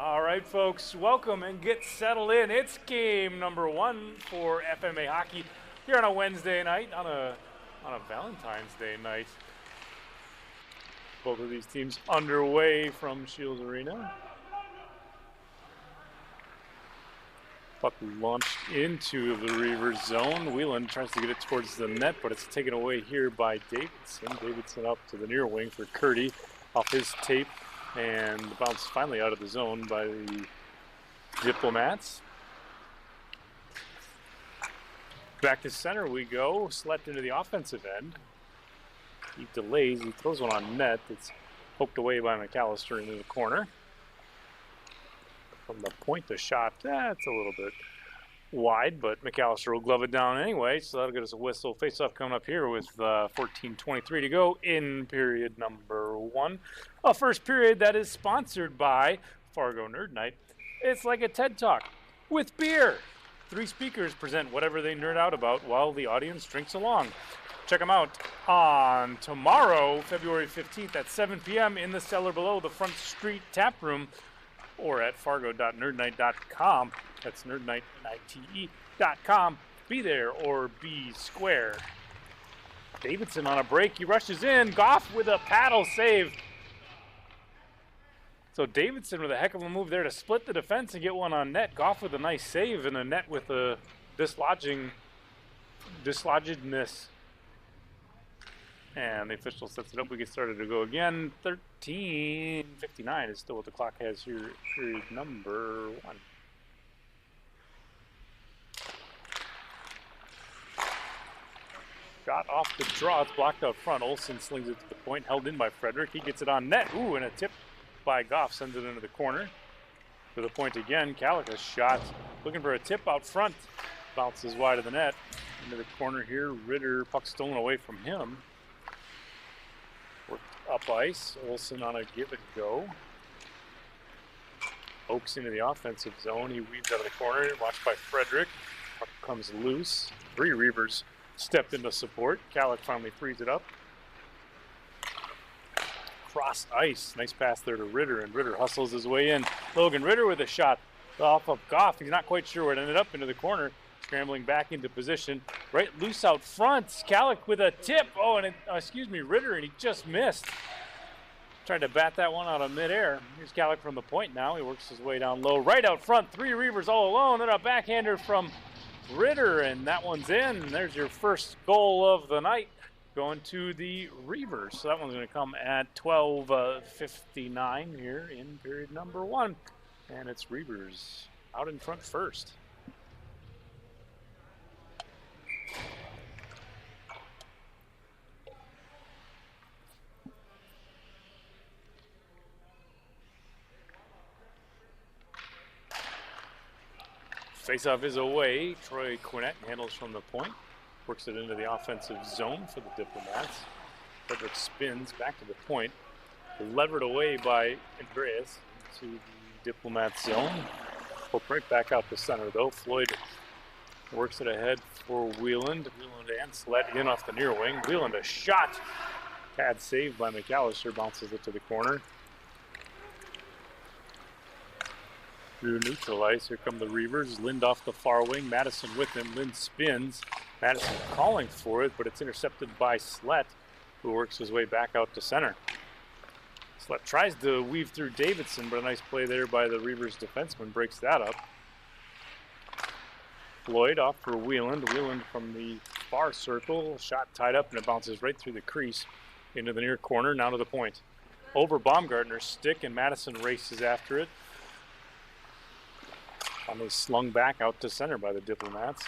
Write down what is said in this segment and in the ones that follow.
All right, folks, welcome and get settled in. It's game number 1 for FMA hockey here on a Wednesday night, on a Valentine's Day night. Both of these teams underway from Shields Arena. Puck launched into the Reavers zone. Whelan tries to get it towards the net, but it's taken away here by Davidson. Davidson up to the near wing for Curdy off his tape, and the bounce finally out of the zone by the Diplomats. Back to center we go. Slept into the offensive end. He delays. He throws one on net. It's poked away by McAllister into the corner. From the point, the shot, that's a little bit wide, but McAllister will glove it down anyway, so that'll get us a whistle. Face-off coming up here with 14:23 to go in period number 1. A first period that is sponsored by Fargo Nerd Night. It's like a TED Talk with beer. 3 speakers present whatever they nerd out about while the audience drinks along. Check them out on tomorrow, February 15th at 7 p.m. in the cellar below the Front Street Tap Room, or at fargo.nerdnight.com. That's nerdnight.com. Be there or be square. Davidson on a break. He rushes in. Goff with a paddle save. So Davidson with a heck of a move there to split the defense and get one on net. Goff with a nice save, and a net with a dislodgedness. And the official sets it up. We get started to go again. 13:59 is still what the clock has here. Period number 1. Shot off the draw. It's blocked out front. Olsen slings it to the point. Held in by Frederick. He gets it on net. Ooh, and a tip by Goff sends it into the corner. To the point again. Calica's shot. Looking for a tip out front. Bounces wide of the net. Into the corner here. Ritter, puck stolen away from him. Worked up ice. Olsen on a give and go. Oaks into the offensive zone. He weaves out of the corner. Watched by Frederick. Puck comes loose. 3 Reavers stepped into support. Calic finally frees it up. Cross ice. Nice pass there to Ritter, and Ritter hustles his way in. Logan Ritter with a shot off of Goff. He's not quite sure where it ended up. Into the corner. Scrambling back into position. Right loose out front. Calic with a tip. Oh, and Ritter, and he just missed. Tried to bat that one out of midair. Here's Calic from the point now. He works his way down low. Right out front. 3 Reavers all alone. Then a backhander from Ritter, and that one's in. There's your first goal of the night going to the Reavers. So that one's going to come at 12:59 here in period number 1. And it's Reavers out in front first. Faceoff is away. Troy Quinnett handles from the point. Works it into the offensive zone for the Diplomats. Frederick spins back to the point. Levered away by Andreas into the Diplomat zone. Pulled right back out the center though. Floyd works it ahead for Wheeland. Wheeland and Slett in off the near wing. Wheeland a shot. Pad saved by McAllister. Bounces it to the corner. Through neutral ice, here come the Reavers. Lind off the far wing, Madison with him. Lind spins. Madison calling for it, but it's intercepted by Slett, who works his way back out to center. Slett tries to weave through Davidson, but a nice play there by the Reavers defenseman breaks that up. Floyd off for Wheeland. Wheeland from the far circle. Shot tied up, and it bounces right through the crease into the near corner, now to the point. Over Baumgartner's stick, and Madison races after it. Finally slung back out to center by the Diplomats.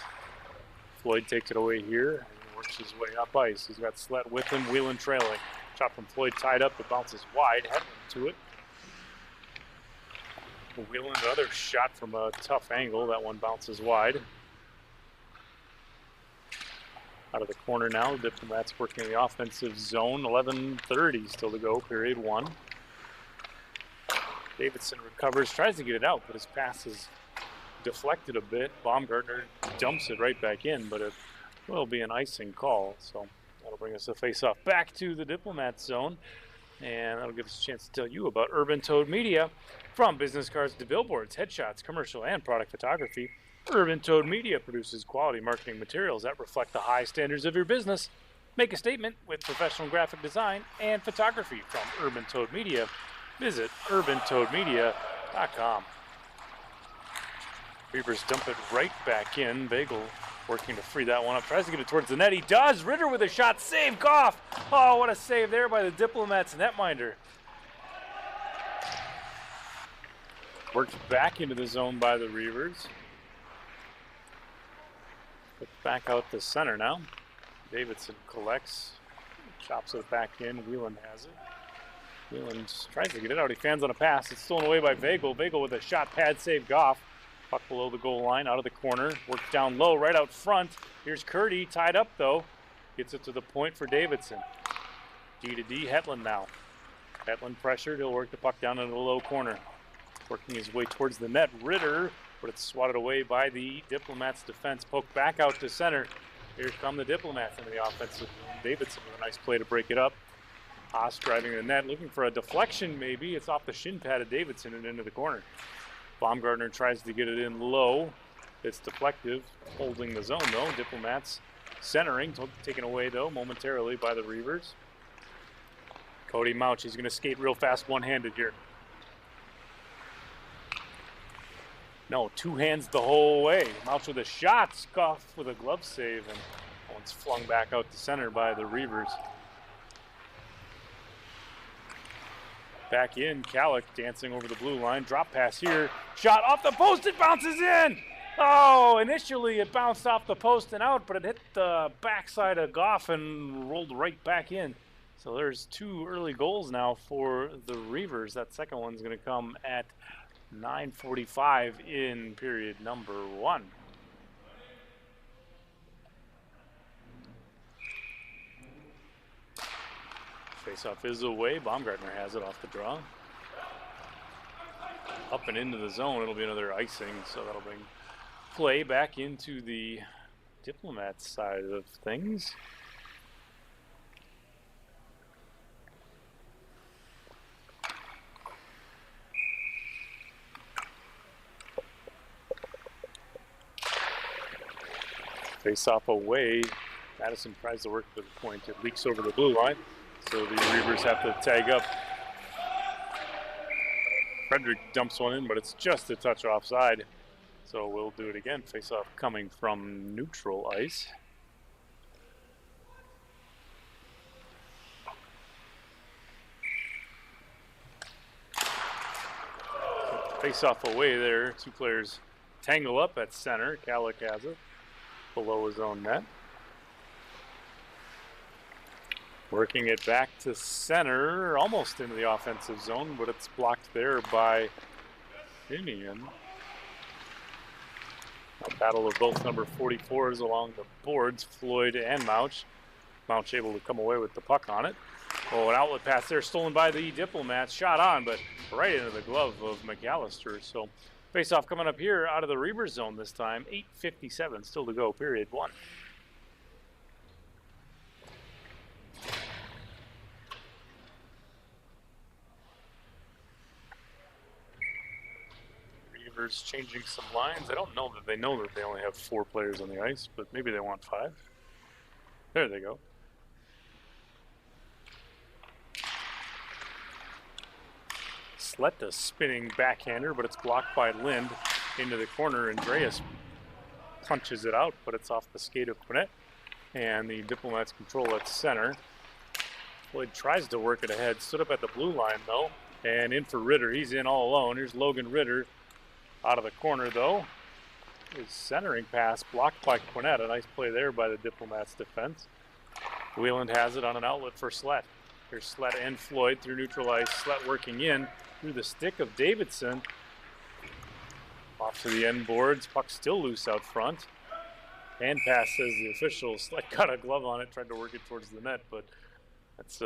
Floyd takes it away here and works his way up ice. He's got Slett with him, Wheeland trailing. Shot from Floyd tied up, it bounces wide, heading to it. Wheeland, another shot from a tough angle. That one bounces wide. Out of the corner now, the Diplomats working in the offensive zone. 11:30 still to go, period 1. Davidson recovers, tries to get it out, but his pass is deflected a bit. Baumgartner dumps it right back in, but it will be an icing call. So that'll bring us a face-off back to the Diplomat zone. And that'll give us a chance to tell you about Urban Toad Media. From business cards to billboards, headshots, commercial, and product photography, Urban Toad Media produces quality marketing materials that reflect the high standards of your business. Make a statement with professional graphic design and photography from Urban Toad Media. Visit urbantoadmedia.com. Reavers dump it right back in. Bagel working to free that one up. Tries to get it towards the net. He does. Ritter with a shot. Save. Goff. Oh, what a save there by the Diplomats netminder. Worked back into the zone by the Reavers. Put back out the center now. Davidson collects. Chops it back in. Whelan has it. Whelan tries to get it out. He fans on a pass. It's stolen away by Vagel. Vagel with a shot. Pad save. Goff. Puck below the goal line, out of the corner, works down low, right out front. Here's Curdy, tied up though. Gets it to the point for Davidson. D to D, Hetland now. Hetland pressured, he'll work the puck down into the low corner. Working his way towards the net, Ritter, but it's swatted away by the Diplomats defense. Poked back out to center. Here come the Diplomats into the offensive zone. Davidson with a nice play to break it up. Haas driving the net, looking for a deflection maybe. It's off the shin pad of Davidson and into the corner. Baumgartner tries to get it in low. It's deflective, holding the zone though. Diplomats centering, taken away though momentarily by the Reavers. Cody Mouch, he's going to skate real fast one-handed here. No, two hands the whole way. Mouch with a shot, Scuff with a glove save, and one's flung back out to center by the Reavers. Back in, Kalik dancing over the blue line. Drop pass here. Shot off the post. It bounces in. Oh, initially it bounced off the post and out, but it hit the backside of Goff and rolled right back in. So there's two early goals now for the Reavers. That second one's going to come at 9:45 in period number 1. Faceoff is away. Baumgartner has it off the draw. Up and into the zone. It'll be another icing, so that'll bring play back into the Diplomats side of things. Faceoff away. Madison tries to work to the point. It leaks over the blue line. So the Reavers have to tag up. Frederick dumps one in, but it's just a touch offside. So we'll do it again. Face-off coming from neutral ice. Face-off away there. Two players tangle up at center. Kalik has it below his own net. Working it back to center, almost into the offensive zone, but it's blocked there by Finian. A battle of both number 44s along the boards, Floyd and Mouch. Mouch able to come away with the puck on it. Oh, an outlet pass there, stolen by the Diplomats. Shot on, but right into the glove of McAllister. So face-off coming up here out of the Reavers zone this time. 8:57 still to go, period 1. Reavers changing some lines. I don't know that they only have 4 players on the ice, but maybe they want 5. There they go. Sletta spinning backhander, but it's blocked by Lind into the corner. Andreas punches it out, but it's off the skate of Quinette. And the Diplomats control at center. Floyd tries to work it ahead. Stood up at the blue line, though. And in for Ritter. He's in all alone. Here's Logan Ritter. Out of the corner, though. His centering pass blocked by Quinette. A nice play there by the Diplomats defense. Wheeland has it on an outlet for Slett. Here's Slett and Floyd through neutral ice. Slett working in through the stick of Davidson. Off to the end boards. Puck still loose out front. Hand pass, says the official. Slett got a glove on it, tried to work it towards the net, but that's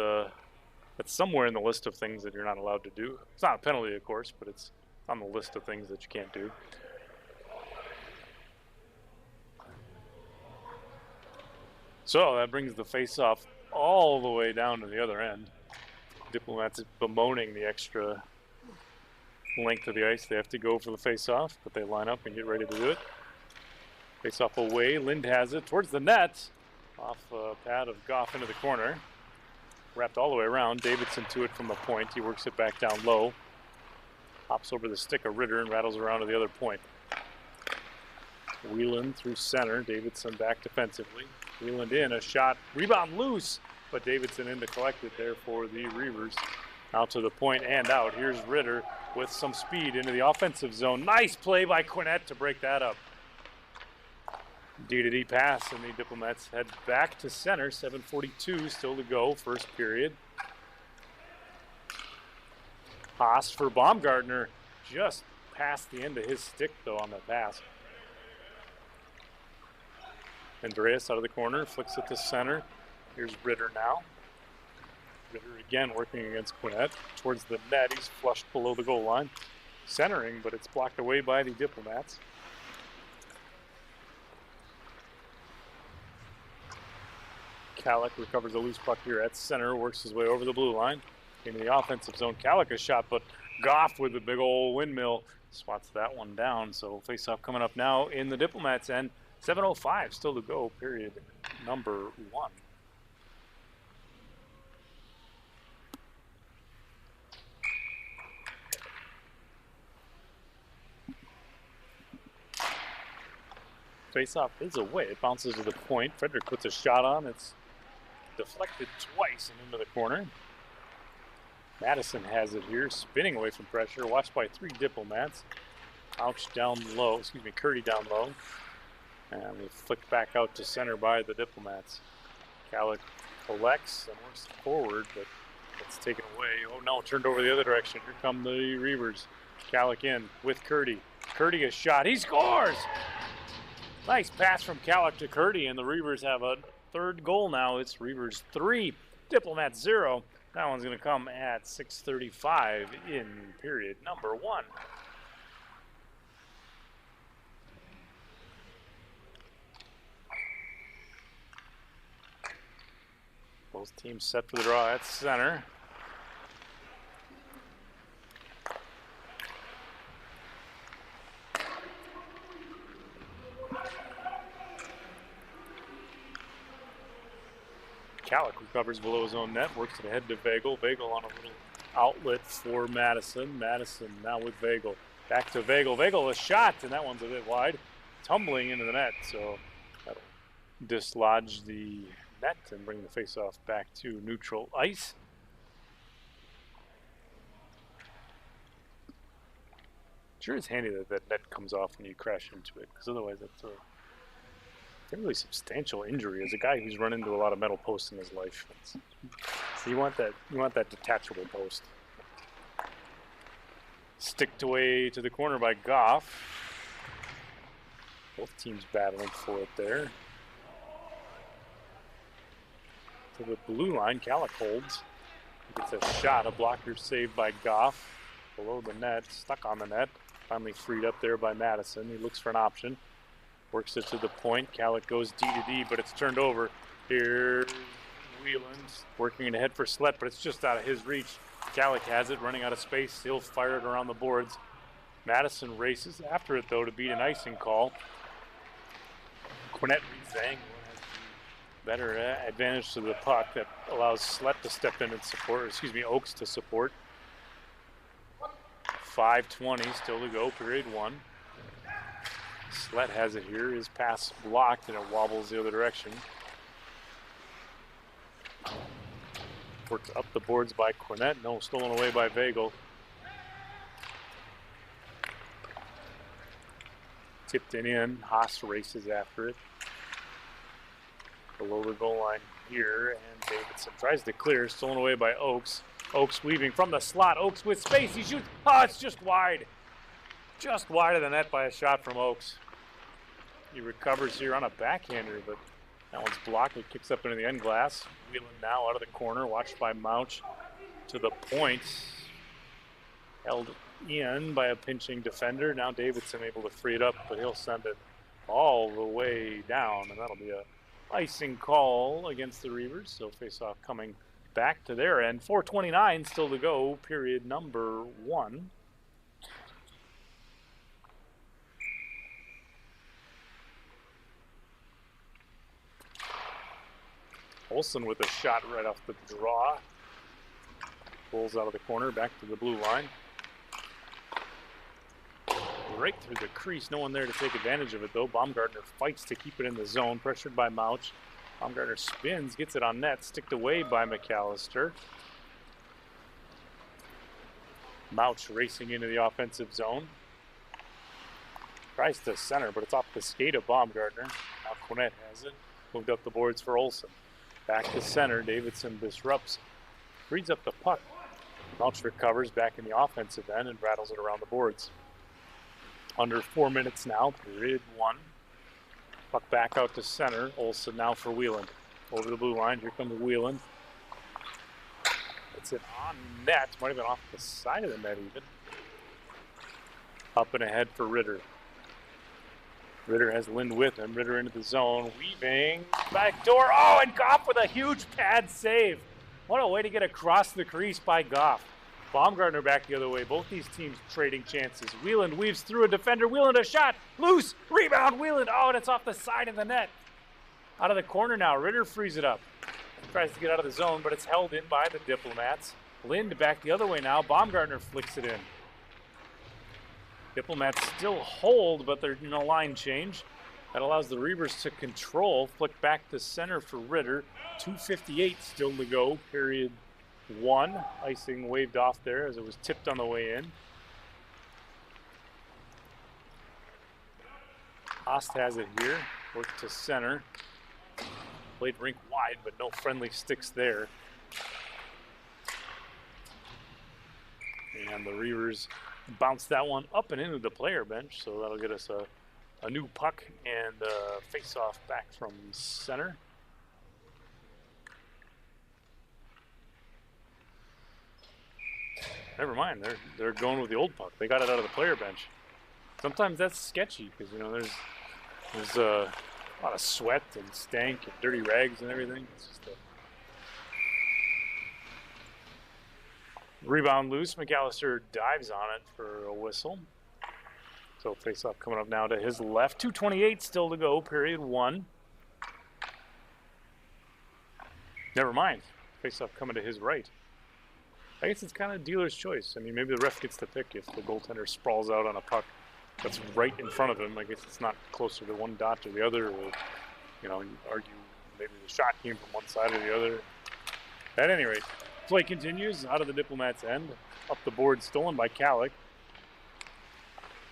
somewhere in the list of things that you're not allowed to do. It's not a penalty, of course, but it's on the list of things that you can't do. So that brings the face-off all the way down to the other end. Diplomats bemoaning the extra length of the ice. They have to go for the face-off, but they line up and get ready to do it. Face-off away. Lind has it towards the net. Off a pad of Goff into the corner. Wrapped all the way around. Davidson to it from the point. He works it back down low. Hops over the stick of Ritter and rattles around to the other point. Wheeland through center. Davidson back defensively. Wheeland in. A shot. Rebound loose. But Davidson in to collect it there for the Reavers. Out to the point and out. Here's Ritter with some speed into the offensive zone. Nice play by Quinnett to break that up. D-to-D pass, and the Diplomats head back to center. 7:42 still to go, first period. Haas for Baumgartner. Just past the end of his stick, though, on the pass. Andreas out of the corner, flicks it to center. Here's Ritter now. Ritter again working against Quinnett. Towards the net, he's flushed below the goal line. Centering, but it's blocked away by the Diplomats. Kalik recovers a loose puck here at center, works his way over the blue line. Into the offensive zone. Kalik a shot, but Goff with the big old windmill spots that one down. So face-off coming up now in the Diplomats end. 7:05 still to go, period number 1. Face-off is away. It bounces to the point. Frederick puts a shot on. It's deflected twice and into the corner. Madison has it here, spinning away from pressure, watched by 3 Diplomats. Ouch down low, Curdy down low. And we flicked back out to center by the Diplomats. Kalik collects and works forward, but it's taken away. Oh no, turned over the other direction. Here come the Reavers. Kalik in with Curdy. Curdy a shot, he scores! Nice pass from Kalik to Curdy, and the Reavers have a 3rd goal now. It's Reavers 3, Diplomats 0. That one's going to come at 6:35 in period number 1. Both teams set for the draw at center. Kalik recovers below his own net, works it ahead to Vagel. Vagel on a little outlet for Madison. Madison now with Vagel. Back to Vagel. Vagel a shot, and that one's a bit wide. Tumbling into the net, so that'll dislodge the net and bring the face-off back to neutral ice. Sure is handy that that net comes off when you crash into it, because otherwise that's a fairly substantial injury. As a guy who's run into a lot of metal posts in his life, so you want that detachable post. Sticked away to the corner by Goff. Both teams battling for it there. To the blue line, Kalik holds. Gets a shot, a blocker saved by Goff. Below the net, stuck on the net. Finally freed up there by Madison. He looks for an option. Works it to the point. Kalik goes D-to-D, but it's turned over. Here's Wheeland working ahead for Slett, but it's just out of his reach. Kalik has it, running out of space. He'll fire it around the boards. Madison races after it, though, to beat an icing call. Quinnett reads the angle and has better advantage to the puck that allows Slett to step in and support, Oaks to support. 5:20 still to go, period 1. Slett has it here. His pass blocked and it wobbles the other direction. Worked up the boards by Quinnett. No, stolen away by Vagel. Tipped it in. Haas races after it. Below the goal line here, and Davidson tries to clear. Stolen away by Oaks. Oaks weaving from the slot. Oaks with space. He shoots. Oh, it's just wide. Just wide of the net by a shot from Oaks. He recovers here on a backhander, but that one's blocked. It kicks up into the end glass. Wheeling now out of the corner, watched by Mouch to the point. Held in by a pinching defender. Now Davidson able to free it up, but he'll send it all the way down, and that'll be a icing call against the Reavers. So face-off coming back to their end. 4:29 still to go, period number 1. Olsen with a shot right off the draw. Pulls out of the corner, back to the blue line. Right through the crease, no one there to take advantage of it though. Baumgartner fights to keep it in the zone, pressured by Mouch. Baumgartner spins, gets it on net, sticked away by McAllister. Mouch racing into the offensive zone. Tries to center, but it's off the skate of Baumgartner. Now Quinette has it. Moved up the boards for Olsen. Back to center, Davidson disrupts. Frees up the puck. Mouch recovers back in the offensive end and rattles it around the boards. Under 4 minutes now, period 1. Puck back out to center. Olsen now for Wheeland. Over the blue line, here comes Wheeland. It's it on net. Might have been off the side of the net even. Up and ahead for Ritter. Ritter has Lind with him. Ritter into the zone. Weaving. Back door. Oh, and Goff with a huge pad save. What a way to get across the crease by Goff. Baumgartner back the other way. Both these teams trading chances. Wheeland weaves through a defender. Wheeland a shot. Loose. Rebound. Wheeland. Oh, and it's off the side of the net. Out of the corner now. Ritter frees it up. Tries to get out of the zone, but it's held in by the Diplomats. Lind back the other way now. Baumgartner flicks it in. Diplomats still hold, but there's no line change. That allows the Reavers to control. Flick back to center for Ritter. 2:58 still to go, period 1. Icing waved off there as it was tipped on the way in. Haast has it here. Worked to center. Played rink wide, but no friendly sticks there. And the Reavers bounced that one up and into the player bench, so that'll get us a new puck and face-off back from center. Never mind, they're going with the old puck. They got it out of the player bench. Sometimes that's sketchy because there's a lot of sweat and stank and dirty rags and everything. It's just rebound loose. McAllister dives on it for a whistle. So face-off coming up now to his left. 2:28 still to go, period 1. Never mind. Face-off coming to his right. I guess it's kind of dealer's choice. I mean, maybe the ref gets to pick if the goaltender sprawls out on a puck that's right in front of him. I guess it's not closer to one dot or the other. Or, you argue maybe the shot came from one side or the other. At any rate, play continues out of the Diplomats' end. Up the board, stolen by Kallick.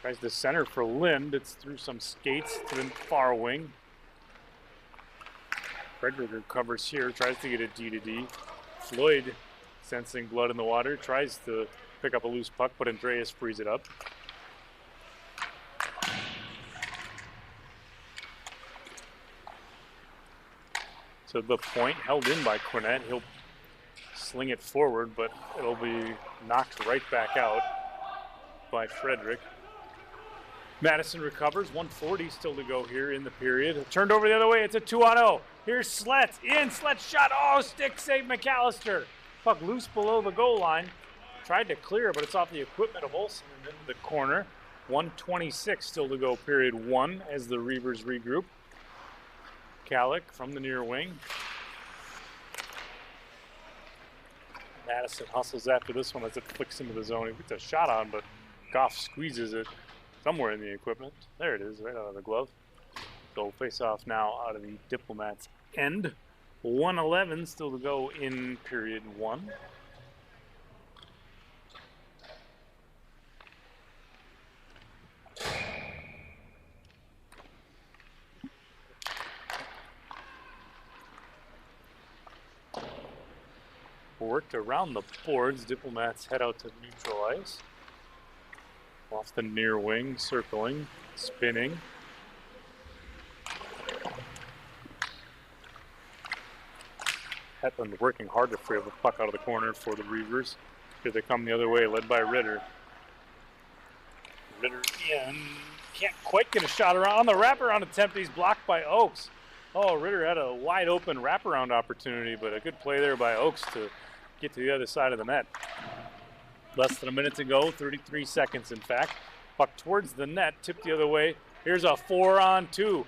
Tries to center for Lind. It's through some skates to the far wing. Frederick recovers here, tries to get a D-to-D. Floyd, sensing blood in the water, tries to pick up a loose puck, but Andreas frees it up. To the point, held in by Quinette. He'll sling it forward, but it'll be knocked right back out by Frederick. Madison recovers. 1:40 still to go here in the period. Turned over the other way. It's a 2-on-0. Here's Slett. Slett shot. Oh, stick save McAllister. Puck loose below the goal line. Tried to clear, but it's off the equipment of Olsen and into the corner. 1:26 still to go, period 1, as the Reavers regroup. Kallick from the near wing. Madison hustles after this one as it flicks into the zone. He gets a shot on, but Goff squeezes it somewhere in the equipment. There it is, right out of the glove. So face off now out of the Diplomats' end. 1:11 still to go in period 1. Worked around the boards. Diplomats head out to neutral ice. Off the near wing, circling, spinning. Hetland working hard to free up the puck out of the corner for the Reavers. Here they come the other way, led by Ritter. Ritter in. Can't quite get a shot around. On the wraparound attempt, he's blocked by Oakes. Oh, Ritter had a wide open wraparound opportunity, but a good play there by Oaks to get to the other side of the net. Less than a minute to go, 33 seconds in fact. Puck towards the net, tipped the other way. Here's a 4-on-2.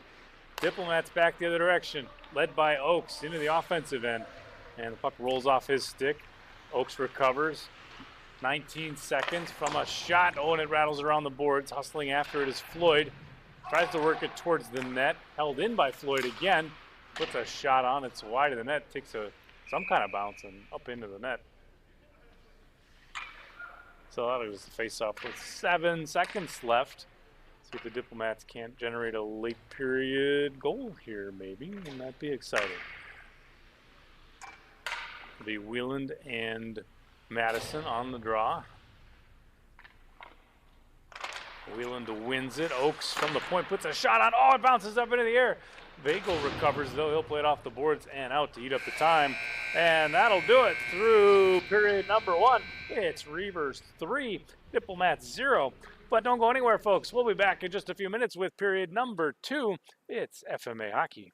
Diplomats back the other direction, led by Oaks into the offensive end. And the puck rolls off his stick. Oaks recovers. 19 seconds from a shot. Oh, and it rattles around the boards. Hustling after it is Floyd. Tries to work it towards the net. Held in by Floyd again. Puts a shot on. It's wide of the net. Takes some kind of bounce and up into the net. So that was the face-off with 7 seconds left. See if the Diplomats can't generate a late period goal here, maybe. Wouldn't that be exciting? It'll be Wieland and Madison on the draw. Wieland wins it. Oaks from the point puts a shot on. Oh, it bounces up into the air. Vagel recovers, though. He'll play it off the boards and out to eat up the time. And that'll do it through period number 1. It's Reavers 3, Diplomats 0. But don't go anywhere, folks. We'll be back in just a few minutes with period number 2. It's FMA Hockey.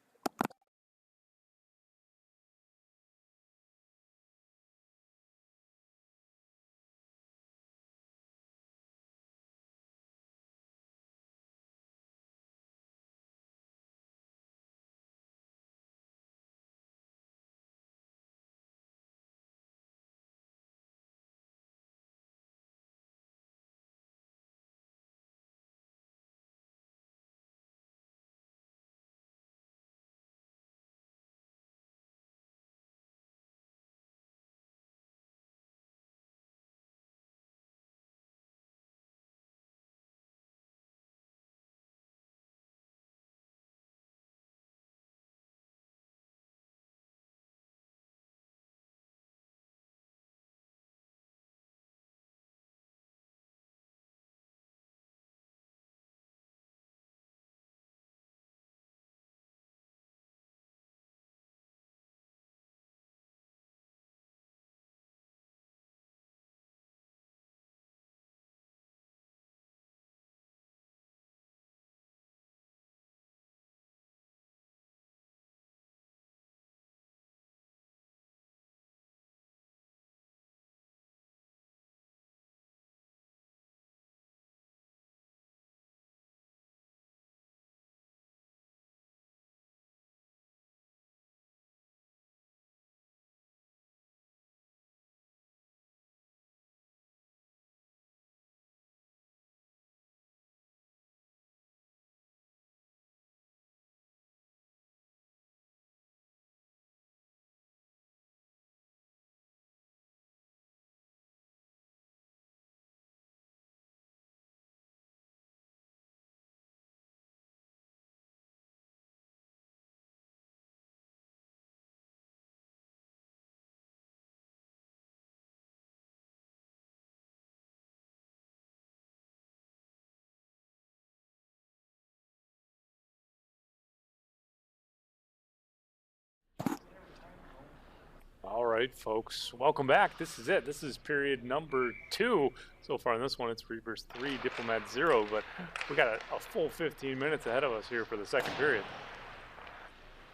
All right, folks, welcome back. This is it. This is period number 2. So far in this one, it's Reavers 3, Diplomats 0, but we got a full 15 minutes ahead of us here for the second period.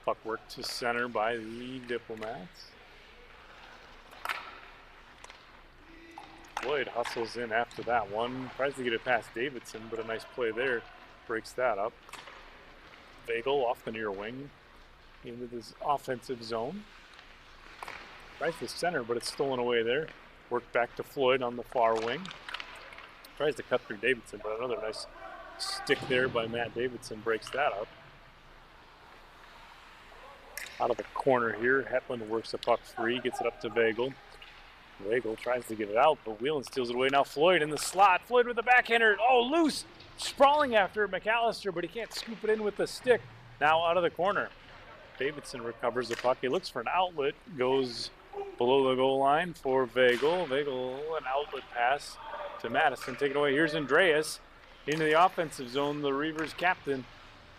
Puck work to center by the Diplomats. Floyd hustles in after that one. Tries to get it past Davidson, but a nice play there. Breaks that up. Vagel off the near wing into this offensive zone. Tries to center, but it's stolen away there. Worked back to Floyd on the far wing. Tries to cut through Davidson, but another nice stick there by Matt Davidson breaks that up. Out of the corner here, Hetland works the puck free, gets it up to Vagel. Vagel tries to get it out, but Whelan steals it away. Now Floyd in the slot. Floyd with the backhander. Oh, loose! Sprawling after McAllister, but he can't scoop it in with the stick. Now out of the corner. Davidson recovers the puck. He looks for an outlet. Goes below the goal line for Vagel. Vagel, an outlet pass to Madison. Take it away. Here's Andreas into the offensive zone. The Reavers captain.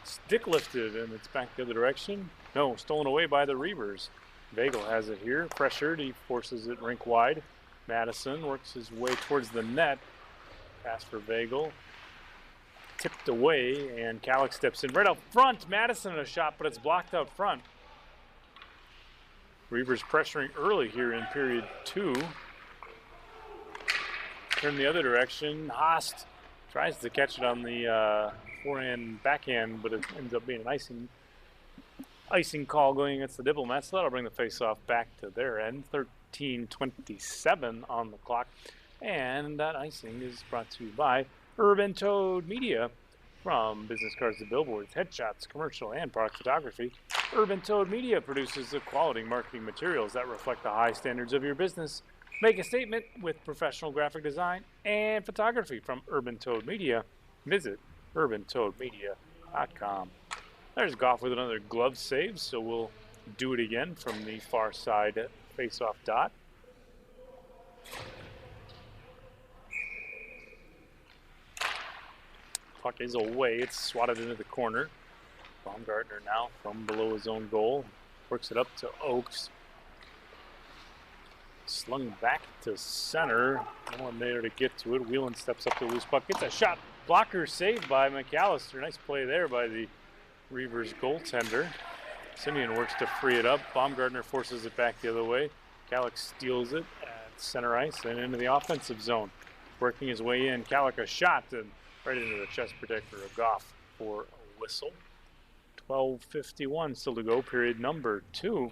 Stick lifted, and it's back the other direction. No, stolen away by the Reavers. Vagel has it here. Pressured. He forces it rink wide. Madison works his way towards the net. Pass for Vagel. tipped away, and Calic steps in right out front. Madison a shot, but it's blocked out front. Reavers pressuring early here in period 2. Turn the other direction. Haast tries to catch it on the forehand, backhand, but it ends up being an icing call going against the Diplomats. So that'll bring the face-off back to their end. 13:27 on the clock. And that icing is brought to you by Urban Toad Media. From business cards to billboards, headshots, commercial, and product photography, Urban Toad Media produces the quality marketing materials that reflect the high standards of your business. Make a statement with professional graphic design and photography from Urban Toad Media. Visit urbantoadmedia.com. There's Goff with another glove save, so we'll do it again from the far side face-off dot. Puck is away. It's swatted into the corner. Baumgartner now from below his own goal. Works it up to Oakes. Slung back to center. No one there to get to it. Whelan steps up to the loose puck. Gets a shot. Blocker saved by McAllister. Nice play there by the Reavers goaltender. Simeon works to free it up. Baumgartner forces it back the other way. Calic steals it at center ice and into the offensive zone. Working his way in. Calic a shot and right into the chest protector of Goff for a whistle. 12:51 still to go, period number 2.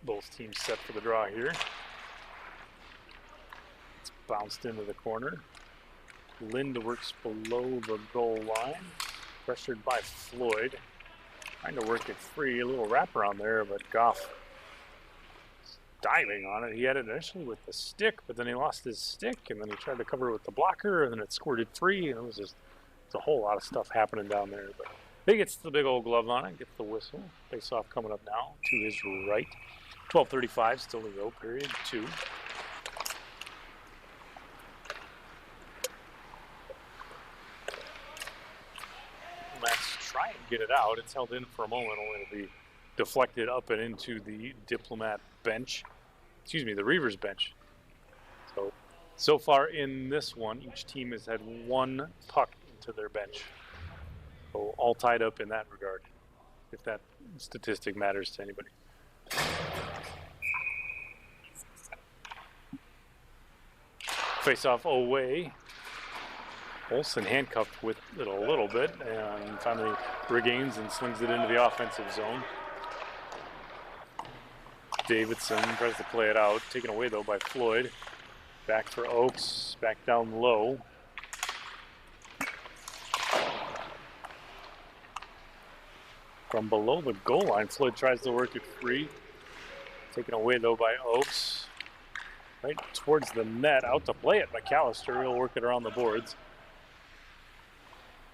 Both teams set for the draw here. It's bounced into the corner. Lind works below the goal line. Pressured by Floyd. Trying to work it free. A little wraparound there, but Goff diving on it. He had it initially with the stick, but then he lost his stick, and then he tried to cover it with the blocker, and then it squirted free, and it was just a whole lot of stuff happening down there. But he gets the big old glove on it, gets the whistle. Face-off coming up now to his right. 12:35 still to go, period 2. Let's try and get it out. It's held in for a moment, only to be deflected up and into the Diplomat bench. Excuse me, the Reavers bench. So far in this one, each team has had one puck into their bench. So all tied up in that regard, if that statistic matters to anybody. Face-off away. Olsen handcuffed with it a little bit and finally regains and slings it into the offensive zone. Davidson tries to play it out, taken away though by Floyd. Back for Oakes, back down low. From below the goal line, Floyd tries to work it free. Taken away though by Oakes. Right towards the net, out to play it. McAllister will work it around the boards.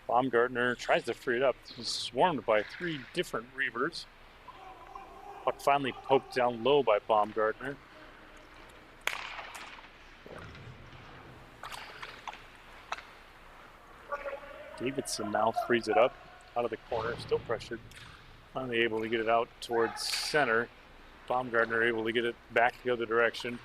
Baumgartner tries to free it up. He's swarmed by 3 different Reavers. Puck finally poked down low by Baumgartner. Davidson now frees it up out of the corner, still pressured. Finally able to get it out towards center. Baumgartner able to get it back the other direction.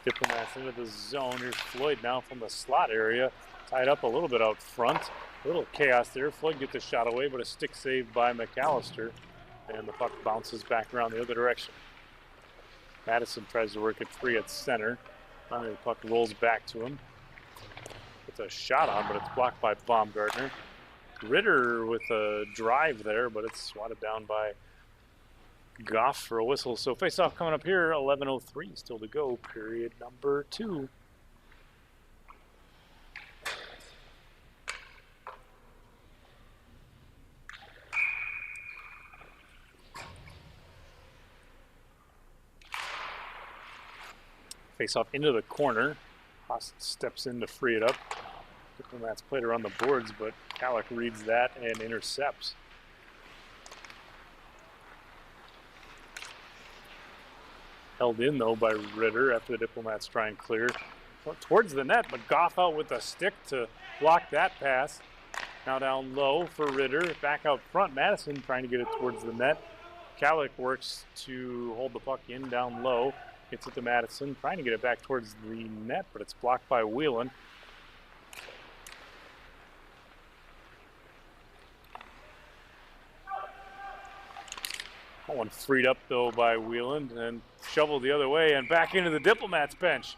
Diplomats into the zone. Here's Floyd now from the slot area. Tied up a little bit out front. A little chaos there. Floyd gets a shot away, but a stick saved by McAllister. And the puck bounces back around the other direction. Madison tries to work it free at center. Finally the puck rolls back to him. It's a shot on, but it's blocked by Baumgartner. Ritter with a drive there, but it's swatted down by Goff for a whistle. So face-off coming up here, 11:03 still to go, period number 2. Face-off into the corner. Haas steps in to free it up. Diplomats played around the boards, but Calic reads that and intercepts. Held in, though, by Ritter after the Diplomats try and clear. Towards the net, but Goff out with a stick to block that pass. Now down low for Ritter. Back out front, Madison trying to get it towards the net. Kalik works to hold the puck in down low. Gets it to Madison, trying to get it back towards the net, but it's blocked by Whelan. That one freed up, though, by Whelan and shoveled the other way and back into the Diplomats bench.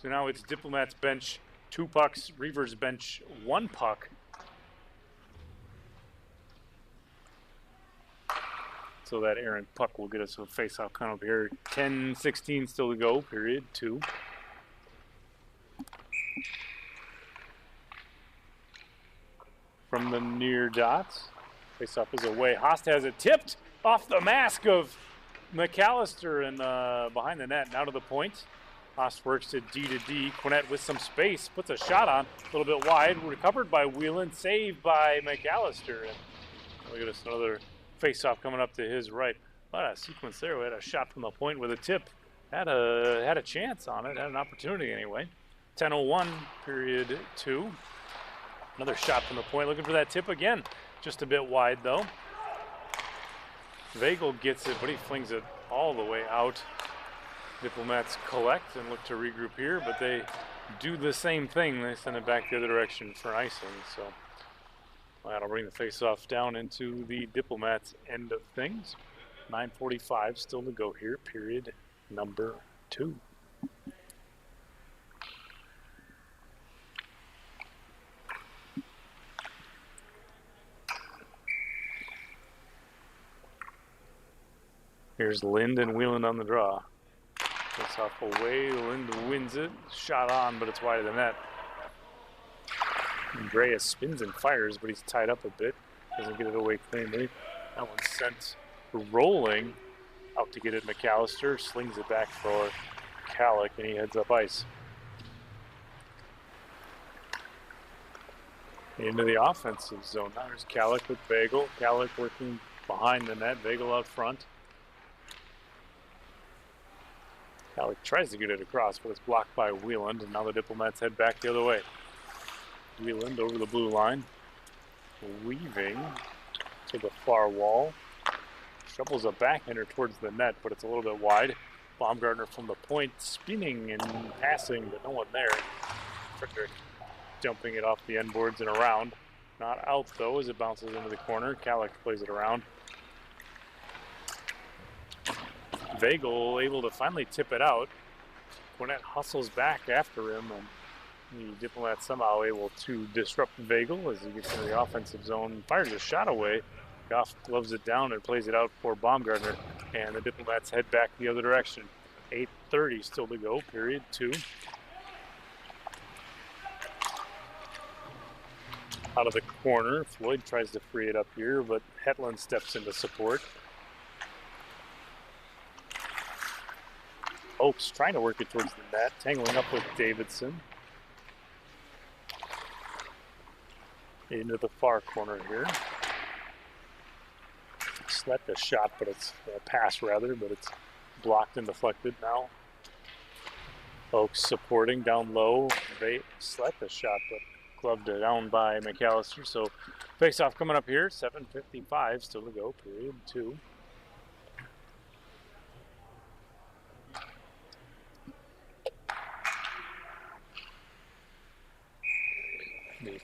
So now it's Diplomats bench 2 pucks, Reavers bench 1 puck. So that errant puck will get us a face-off count up here. 10-16 still to go, period 2. From the near dots, face-off is away. Haast has it tipped off the mask of McAllister and behind the net. Now to the point. Haast works to D. Quinette with some space, puts a shot on, a little bit wide, recovered by Whelan, saved by McAllister. And look at us, another face-off coming up to his right. What a sequence there. We had a shot from the point with a tip. Had a chance on it, had an opportunity anyway. 10:01, period 2. Another shot from the point, looking for that tip again. Just a bit wide though. Vagel gets it, but he flings it all the way out. Diplomats collect and look to regroup here, but they do the same thing. They send it back the other direction for icing. So that'll bring the face-off down into the Diplomats' end of things. 9:45 still to go here, period number 2. Here's Lind and Whelan on the draw. Face off away, Lind wins it. Shot on, but it's wide of the net. Andreas spins and fires, but he's tied up a bit. Doesn't get it away cleanly. That one's sent rolling out to get it. McAllister slings it back for Kalik, and he heads up ice. Into the offensive zone. Now there's Kalik with Vagel. Kalik working behind the net. Vagel out front. Kalik tries to get it across, but it's blocked by Whelan, and now the Diplomats head back the other way. Whelan over the blue line, weaving to the far wall. Shovels a backhander towards the net, but it's a little bit wide. Baumgartner from the point, spinning and passing, but no one there. Frederick jumping it off the end boards and around. Not out, though, as it bounces into the corner. Kalik plays it around. Vagel able to finally tip it out. Quinette hustles back after him, and the Diplomats somehow able to disrupt Vagel as he gets into the offensive zone. Fires a shot away. Goff gloves it down and plays it out for Baumgartner, and the Diplomats head back the other direction. 8:30 still to go, period 2. Out of the corner, Floyd tries to free it up here, but Hetland steps into support. Oaks trying to work it towards the net, tangling up with Davidson. Into the far corner here. Slept a shot, but it's a pass rather, but it's blocked and deflected now. Oaks supporting down low. They slept a shot, but gloved it down by McAllister. So face-off coming up here. 7:55 still to go, period 2.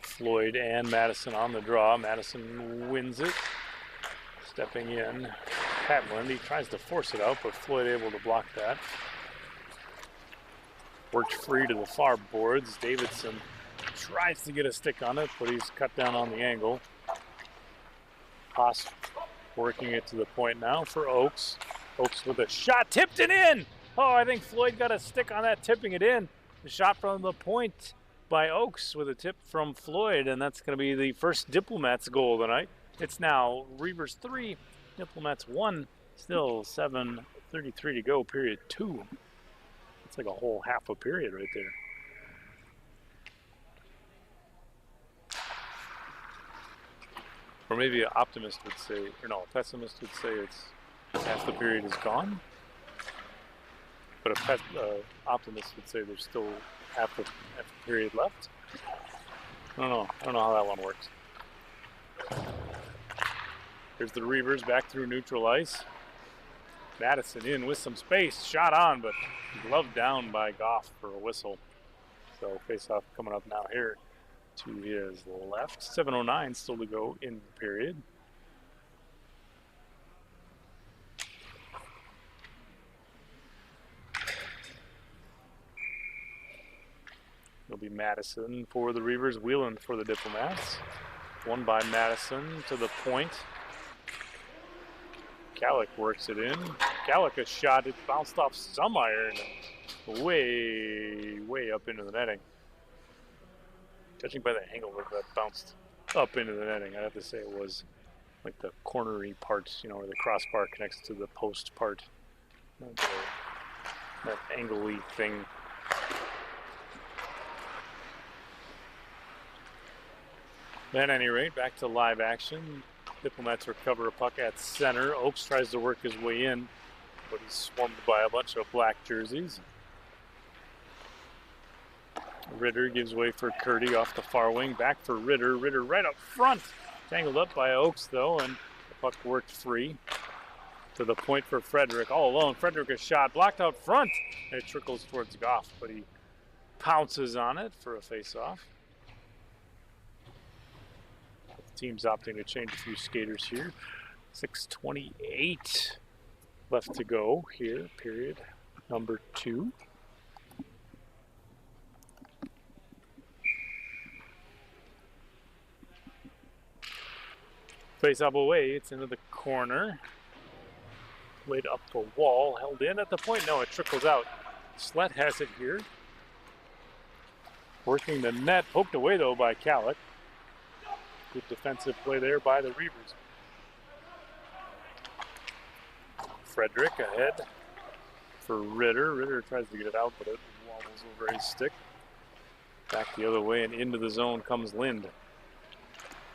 Floyd and Madison on the draw. Madison wins it. Stepping in, Hetland. He tries to force it out, but Floyd able to block that. Worked free to the far boards. Davidson tries to get a stick on it, but he's cut down on the angle. Haas working it to the point now for Oaks. Oaks with a shot, tipped it in! Oh, I think Floyd got a stick on that, tipping it in. The shot from the point by Oaks with a tip from Floyd, and that's going to be the first Diplomats goal tonight. It's now Reavers 3, Diplomats 1, still 7:33 to go, period 2. It's like a whole half a period right there. Or maybe an optimist would say, or no, a pessimist would say it's half the period is gone. But a optimist would say there's still half the period left. I don't know how that one works. Here's the Reavers back through neutral ice. Madison in with some space. Shot on, but gloved down by Goff for a whistle. So face-off coming up now here to his left. 7:09 still to go in the period. It'll be Madison for the Reavers, Whelan for the Diplomats. Won by Madison to the point. Calic works it in. Calic a shot, it bounced off some iron way up into the netting. Judging by the angle where that bounced up into the netting, I have to say it was like the cornery part, you know, where the crossbar connects to the post part. That angle-y thing. At any rate, back to live action. Diplomats recover a puck at center. Oakes tries to work his way in, but he's swarmed by a bunch of black jerseys. Ritter gives way for Curdy off the far wing. Back for Ritter. Ritter right up front. Tangled up by Oakes, though, and the puck worked free. To the point for Frederick. All alone. Frederick a shot blocked out front. And it trickles towards Goff, but he pounces on it for a face-off. Team's opting to change a few skaters here. 6:28 left to go here, period number 2. Face up away, it's into the corner. Played up the wall, held in at the point. No, it trickles out. Slett has it here. Working the net, poked away though by Calic. Good defensive play there by the Reavers. Frederick ahead for Ritter. Ritter tries to get it out, but it wobbles over his stick. Back the other way and into the zone comes Lind.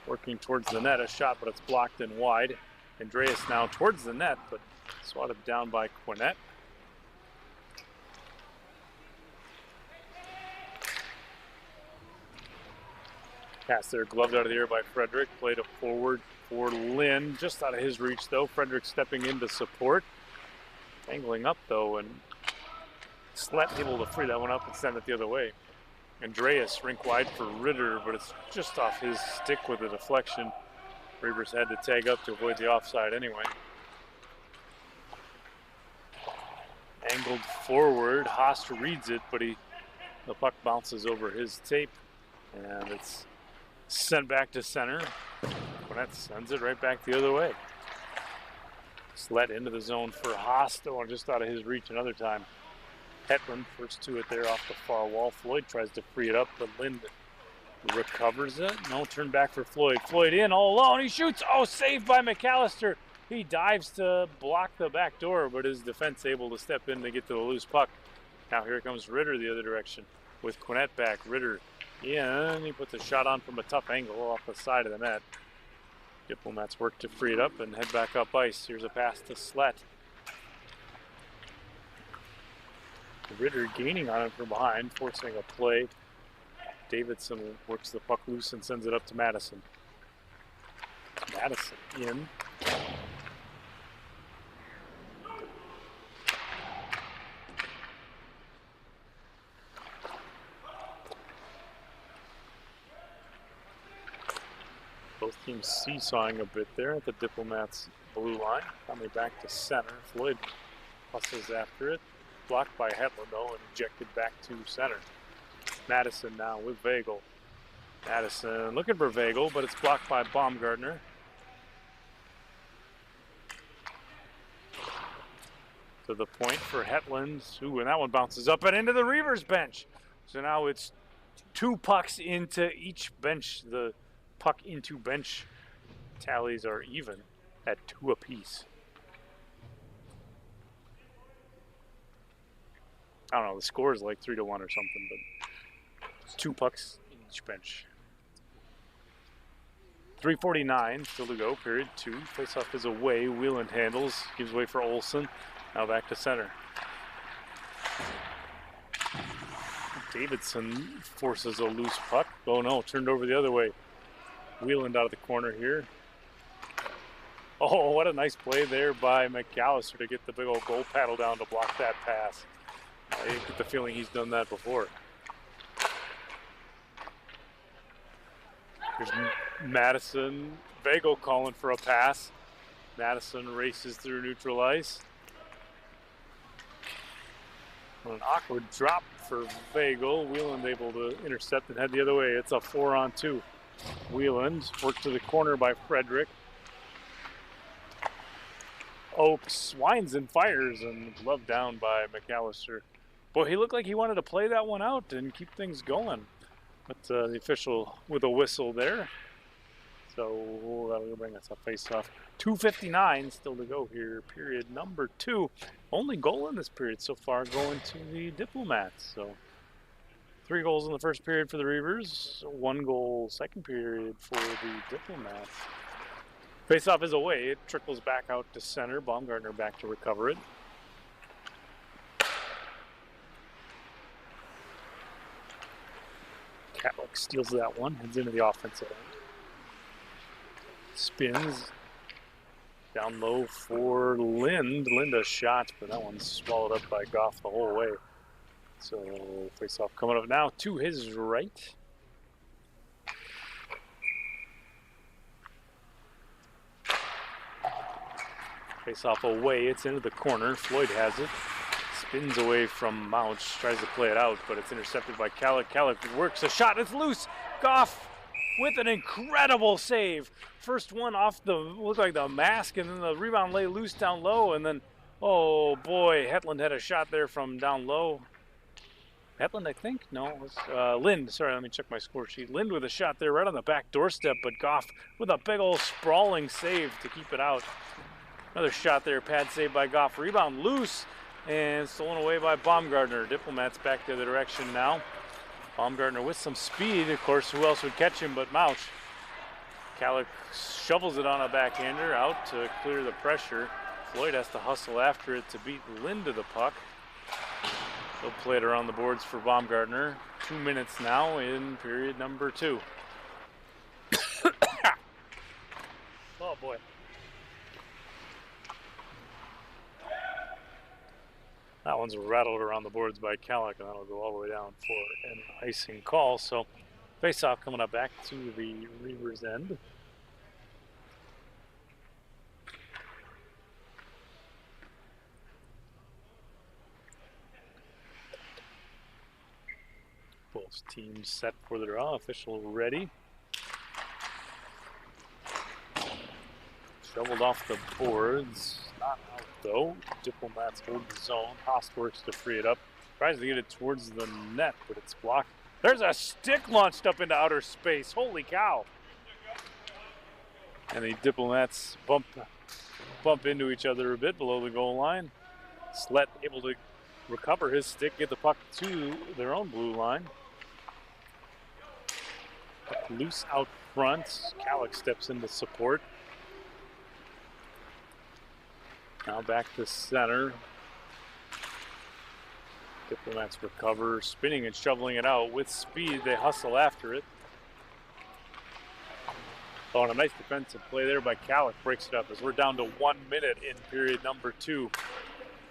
Working towards the net, a shot, but it's blocked and wide. Andreas now towards the net, but swatted down by Quinnett. Pass there, gloved out of the air by Frederick. Played it forward for Lynn. Just out of his reach, though. Frederick stepping in to support. Angling up, though, and Slett able to free that one up and send it the other way. Andreas rink wide for Ritter, but it's just off his stick with a deflection. Reavers had to tag up to avoid the offside anyway. Angled forward. Haast reads it, but the puck bounces over his tape, and it's sent back to center. Quinnett sends it right back the other way. Slett into the zone for Haast, or just out of his reach another time. Hetland first to it there off the far wall. Floyd tries to free it up, but Lind recovers it. No, turn back for Floyd. Floyd in all alone. He shoots. Oh, saved by McAllister. He dives to block the back door, but his defense able to step in to get to the loose puck. Now here comes Ritter the other direction with Quinnett back. Ritter in. He puts a shot on from a tough angle off the side of the net. Diplomats work to free it up and head back up ice. Here's a pass to Slett. Ritter gaining on him from behind, forcing a play. Davidson works the puck loose and sends it up to Madison. Madison in. Both teams seesawing a bit there at the Diplomats' blue line. Coming back to center. Floyd hustles after it. Blocked by Hetland, though, and ejected back to center. Madison now with Vagel. Madison looking for Vagel, but it's blocked by Baumgartner. To the point for Hetland. Ooh, and that one bounces up and into the Reavers bench. So now it's 2 pucks into each bench. The puck into bench tallies are even at 2 apiece. I don't know, the score is like 3-1 or something, but it's 2 pucks in each bench. 3:49 still to go, period 2. Faceoff is away. Whelan handles, gives way for Olsen. Now back to center. Davidson forces a loose puck. Oh no, turned over the other way. Whelan out of the corner here. Oh, what a nice play there by McAllister to get the big old goal paddle down to block that pass. I get the feeling he's done that before. Here's Madison. Vago calling for a pass. Madison races through neutral ice. An awkward drop for Vago. Wheeland able to intercept and head the other way. It's a 4-on-2. Wheeland worked to the corner by Frederick. Oakes winds and fires and glove down by McAllister. Boy, he looked like he wanted to play that one out and keep things going. But the official with a whistle there. So that'll bring us a face-off. 2:59 still to go here, period number 2. Only goal in this period so far going to the Diplomats. So 3 goals in the first period for the Reavers, 1 goal second period for the Diplomats. Face-off is away. It trickles back out to center. Baumgartner back to recover it. Catlick steals that one, heads into the offensive end. Spins. Down low for Lind. Linda shot, but that one's swallowed up by Goff the whole way. So face-off coming up now to his right. Face-off away, it's into the corner. Floyd has it. Spins away from Mouch, tries to play it out, but it's intercepted by Calic. Calic works a shot, it's loose. Goff with an incredible save. First one off the, looked like the mask, and then the rebound lay loose down low, and then, oh boy, Hetland had a shot there from down low. Hetland, I think? No, it was Lind. Sorry, let me check my score sheet. Lind with a shot there right on the back doorstep, but Goff with a big old sprawling save to keep it out. Another shot there, pad save by Goff. Rebound loose and stolen away by Baumgartner. Diplomats back the other direction now. Baumgartner with some speed. Of course, who else would catch him but Mouch? Calic shovels it on a backhander out to clear the pressure. Floyd has to hustle after it to beat Lind to the puck. He'll play it around the boards for Baumgartner. 2 minutes now in period number 2. Oh boy. That one's rattled around the boards by Calic, and that'll go all the way down for an icing call. So face-off coming up back to the Reavers end. Both teams set for the draw. Official ready. Shoveled off the boards. Not out though. Diplomats hold the zone. Haas works to free it up. Tries to get it towards the net, but it's blocked. There's a stick launched up into outer space. Holy cow. And the Diplomats bump into each other a bit below the goal line. Slett able to recover his stick, get the puck to their own blue line. Puck loose out front. Calic steps into support. Now back to center. Diplomats recover, spinning and shoveling it out with speed. They hustle after it. Oh, and a nice defensive play there by Calic breaks it up as we're down to 1 minute in period number 2.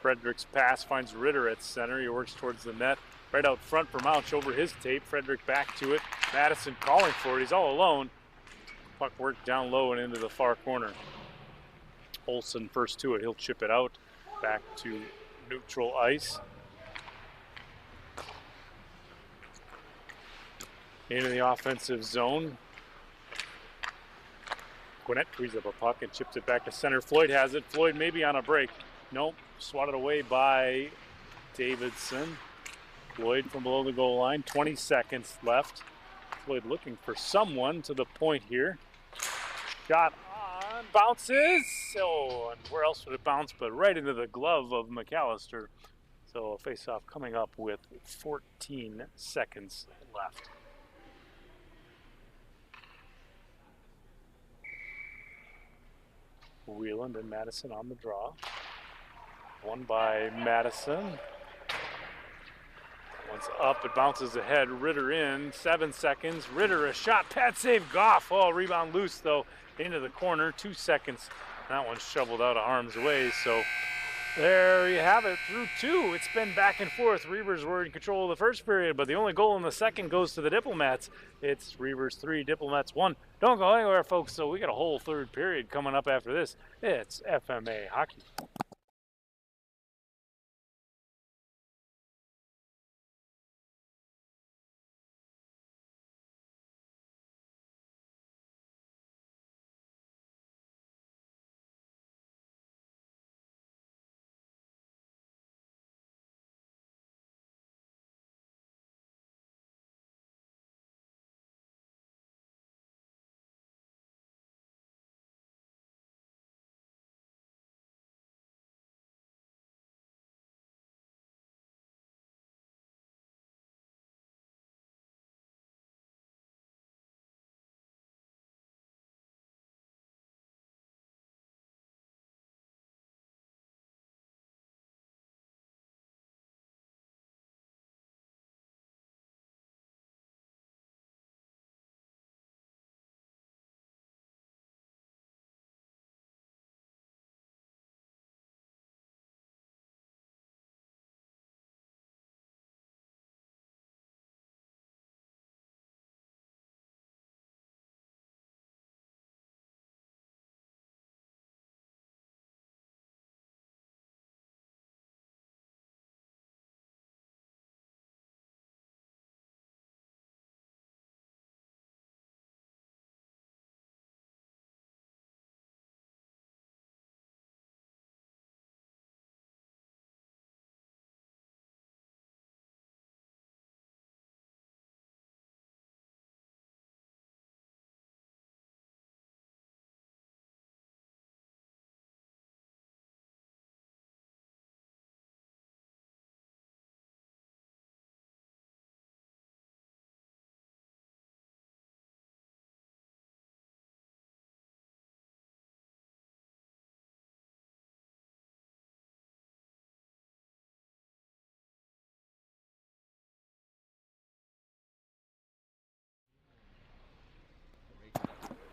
Frederick's pass finds Ritter at center. He works towards the net. Right out front for Mouch over his tape. Frederick back to it. Madison calling for it. He's all alone. Puck worked down low and into the far corner. Olsen first to it. He'll chip it out back to neutral ice. Into the offensive zone. Gwinnett frees up a puck and chips it back to center. Floyd has it. Floyd maybe on a break. Nope. Swatted away by Davidson. Floyd from below the goal line. 20 seconds left. Floyd looking for someone to the point here. Shot on. Bounces. Oh, and where else would it bounce but right into the glove of McAllister. So a face-off coming up with 14 seconds left. Wheeland and Madison on the draw. One by Madison. One's up, it bounces ahead. Ritter in, 7 seconds. Ritter a shot, pad save, Goff. Oh, rebound loose though, into the corner. 2 seconds That one's shoveled out of harm's way, so there you have it, through 2. It's been back and forth. Reavers were in control of the first period, but the only goal in the second goes to the Diplomats. It's Reavers 3, Diplomats 1. Don't go anywhere, folks, so we got a whole third period coming up after this. It's FMA Hockey.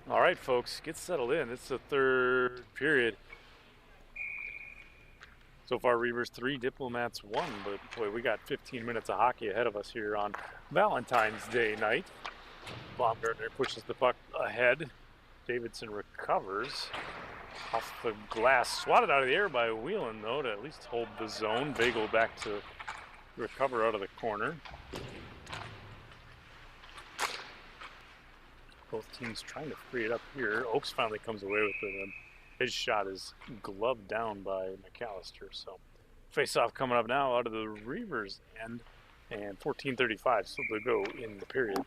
All right, folks, get settled in. It's the third period. So far, Reavers 3, Diplomats 1, but boy, we got 15 minutes of hockey ahead of us here on Valentine's Day night. Baumgartner pushes the puck ahead. Davidson recovers off the glass, swatted out of the air by Whelan, though, to at least hold the zone. Bagel back to recover out of the corner. Both teams trying to free it up here. Oaks finally comes away with it, and his shot is gloved down by McAllister. So face-off coming up now out of the Reavers end, and 14:35 still to go in the period.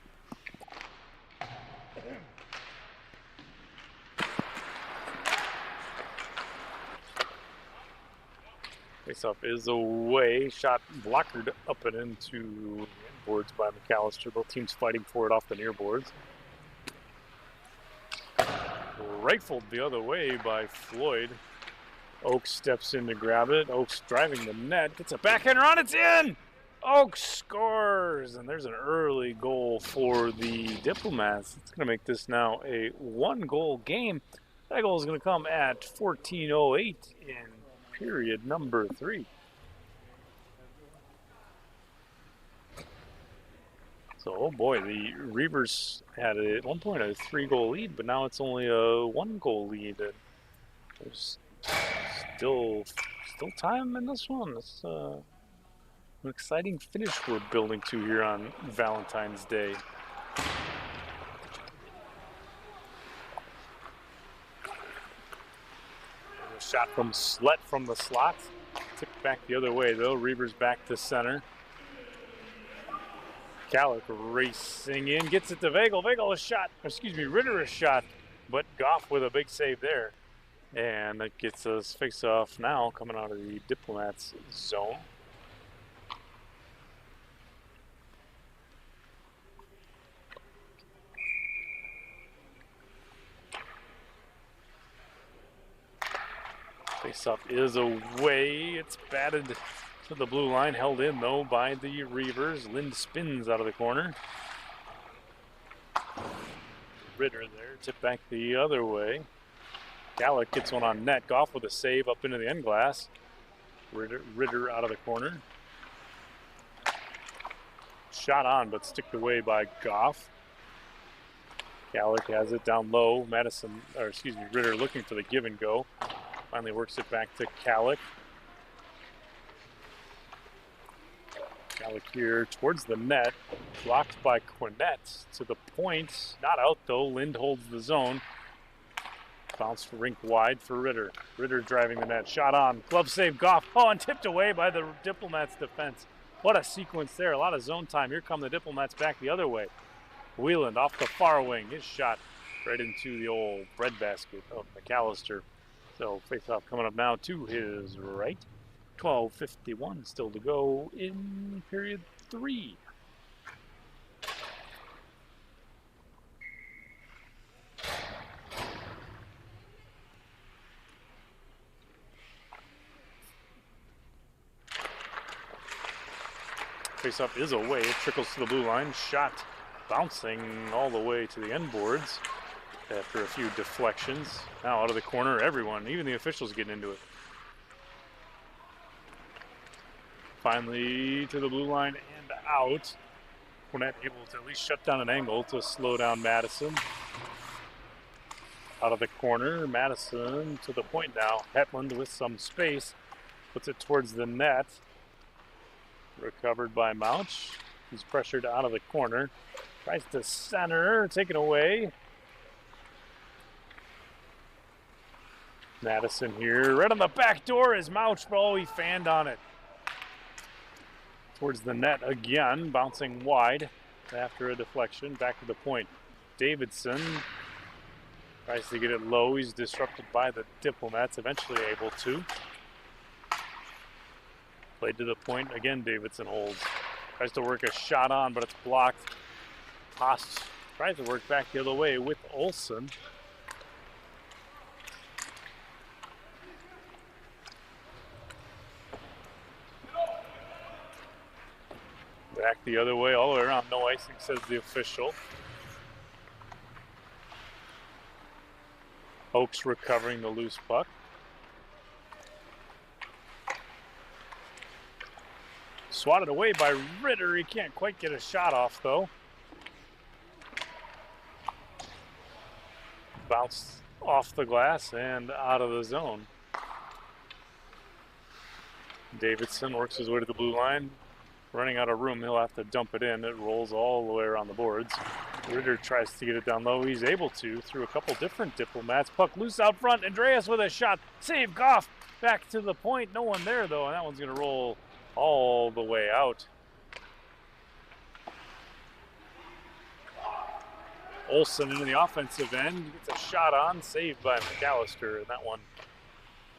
Face-off is away. Shot blockered up and into boards by McAllister. Both teams fighting for it off the near boards. Rifled the other way by Floyd. Oaks steps in to grab it. Oaks driving the net. Gets a backhander on. It's in! Oaks scores! And there's an early goal for the Diplomats. It's going to make this now a one-goal game. That goal is going to come at 14:08 in period number 3. So, oh boy, the Reavers had at one point a 3-goal lead, but now it's only a 1-goal lead. There's still time in this one. It's an exciting finish we're building to here on Valentine's Day. A shot from Slett from the slot. Tipped back the other way though. Reavers back to center. Kallick racing in, gets it to Vagel. Vagel a shot, excuse me, Ritter a shot, but Goff with a big save there. And that gets us face-off now coming out of the Diplomats zone. Face-off is away. It's batted to the blue line, held in though by the Reavers. Lind spins out of the corner. Ritter there, tipped back the other way. Gallic gets one on net. Goff with a save up into the end glass. Ritter out of the corner. Shot on, but sticked away by Goff. Gallic has it down low. Ritter looking for the give and go. Finally works it back to Gallic. Gallic here towards the net. Blocked by Quinnett to the point. Not out though. Lind holds the zone. Bounced rink wide for Ritter. Ritter driving the net. Shot on. Glove save. Goff. Oh, and tipped away by the Diplomats defense. What a sequence there. A lot of zone time. Here come the Diplomats back the other way. Wheeland off the far wing. His shot right into the old breadbasket of McAllister. So face-off coming up now to his right. 12:51 still to go in period 3. Face-off is away. It trickles to the blue line. Shot bouncing all the way to the end boards after a few deflections. Now out of the corner, everyone, even the officials, getting into it. Finally to the blue line and out. Quinnett able to at least shut down an angle to slow down Madison. Out of the corner, Madison to the point now. Hetland with some space. Puts it towards the net. Recovered by Mouch. He's pressured out of the corner. Tries to center, taken away. Madison here, right on the back door is Mouch, but oh, he fanned on it. Towards the net again, bouncing wide after a deflection. Back to the point. Davidson tries to get it low. He's disrupted by the Diplomats, eventually able to. Played to the point. Again, Davidson holds. Tries to work a shot on, but it's blocked. Haas tries to work back the other way with Olsen. Back the other way, all the way around. No icing, says the official. Oaks recovering the loose puck. Swatted away by Ritter. He can't quite get a shot off, though. Bounced off the glass and out of the zone. Davidson works his way to the blue line. Running out of room, he'll have to dump it in. It rolls all the way around the boards. Ritter tries to get it down low. He's able to through a couple different Diplomats. Puck loose out front. Andreas with a shot. Save. Goff back to the point. No one there, though, and that one's going to roll all the way out. Olsen into the offensive end. Gets a shot on. Saved by McAllister, and that one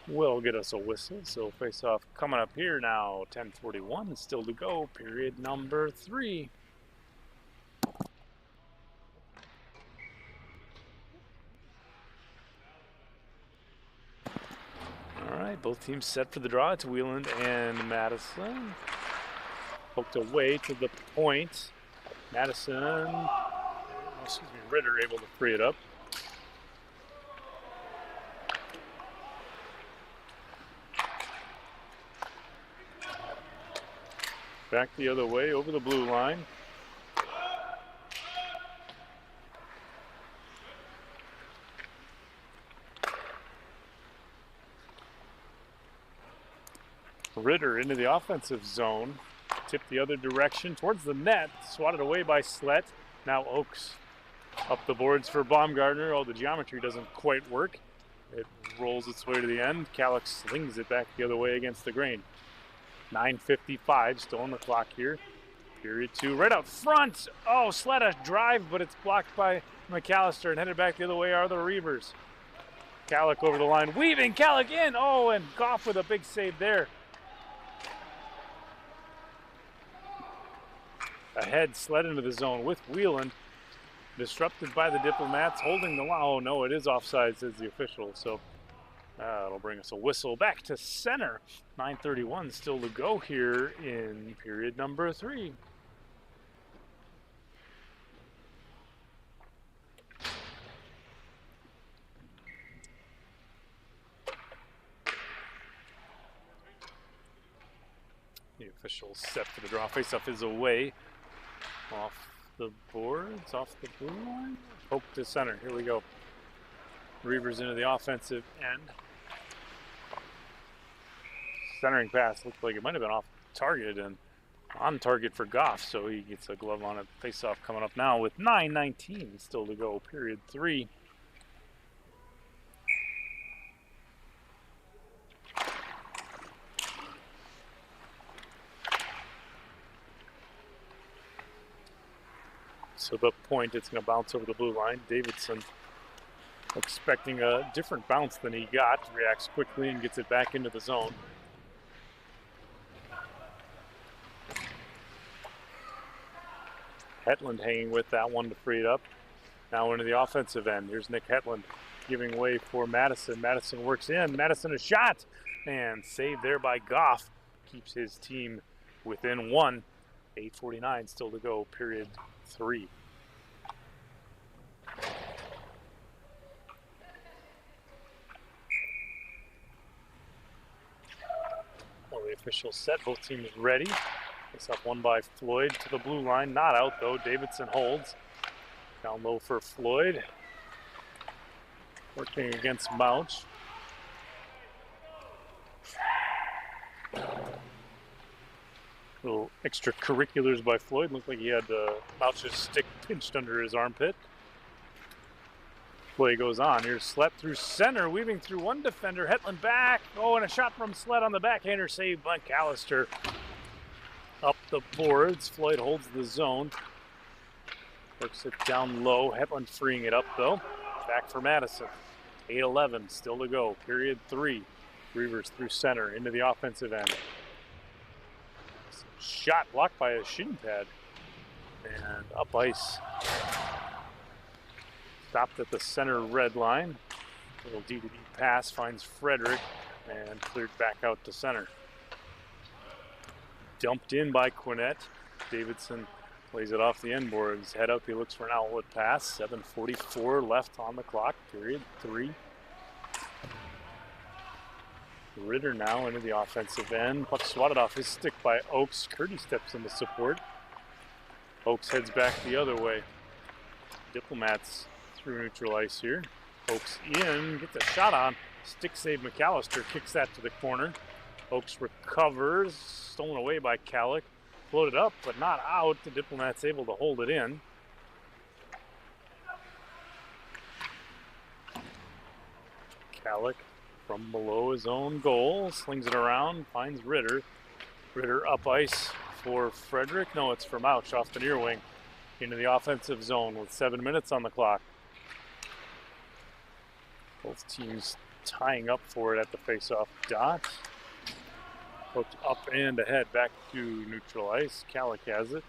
will get us a whistle. So face-off coming up here now. 10:41 still to go. Period number 3. All right, both teams set for the draw. It's Wheeland and Madison. Poked away to the point. Ritter able to free it up. Back the other way over the blue line. Ritter into the offensive zone. Tipped the other direction towards the net. Swatted away by Slett. Now Oaks up the boards for Baumgartner. Oh, the geometry doesn't quite work. It rolls its way to the end. Gallic slings it back the other way against the grain. 9:55 still on the clock here. Period 2 right out front. Oh, Slett a drive, but it's blocked by McAllister, and headed back the other way are the Reavers. Gallic over the line. Weaving. Gallic in. Oh, and Goff with a big save there. Ahead, Sled into the zone with Wheeland. Disrupted by the Diplomats, holding the line. Oh, no, it is offside, says the official. So that'll bring us a whistle back to center. 9:31 still to go here in period number 3. Official set for the draw. Face-off is away. Off the boards, off the blue line. Poke to center. Here we go. Reavers into the offensive end. Centering pass looked like it might have been off target and on target for Goff, so he gets a glove on it. Face-off coming up now with 9:19 still to go, period 3. So the point, it's going to bounce over the blue line. Davidson, expecting a different bounce than he got, reacts quickly and gets it back into the zone. Hetland hanging with that one to free it up. Now into the offensive end. Here's Nick Hetland giving way for Madison. Madison works in. Madison a shot. And saved there by Goff. Keeps his team within 1. 8:49 still to go, period 3. Well, the official set, both teams ready. Face up one by Floyd to the blue line. Not out though. Davidson holds. Down low for Floyd. Working against Mouch. Little extracurriculars by Floyd. Looked like he had Mouch's stick pinched under his armpit. Play goes on. Here's Slett through center, weaving through one defender. Hetland back. Oh, and a shot from Slett on the backhander. Saved by McAllister. Up the boards. Floyd holds the zone. Works it down low. Hetland freeing it up though. Back for Madison. 8:11 still to go. Period 3. Reavers through center into the offensive end. Shot blocked by a shin pad. And up ice. Stopped at the center red line. Little D-to-D pass finds Frederick and cleared back out to center. Dumped in by Quinnett. Davidson plays it off the end boards. Head up, he looks for an outlet pass. 7:44 left on the clock, period 3. Ritter now into the offensive end. Puck swatted off his stick by Oakes. Curdy steps into support. Oakes heads back the other way. Diplomats through neutral ice here. Oakes in, gets a shot on. Stick save McAllister, kicks that to the corner. Oakes recovers, stolen away by Calick. Floated up, but not out. The Diplomats able to hold it in. Calick from below his own goal, slings it around, finds Ritter. Ritter up ice for Frederick. No, it's for Mouch off the near wing into the offensive zone with 7 minutes on the clock. Both teams tying up for it at the face-off dot. Hooked up and ahead back to neutral ice. Calick has it.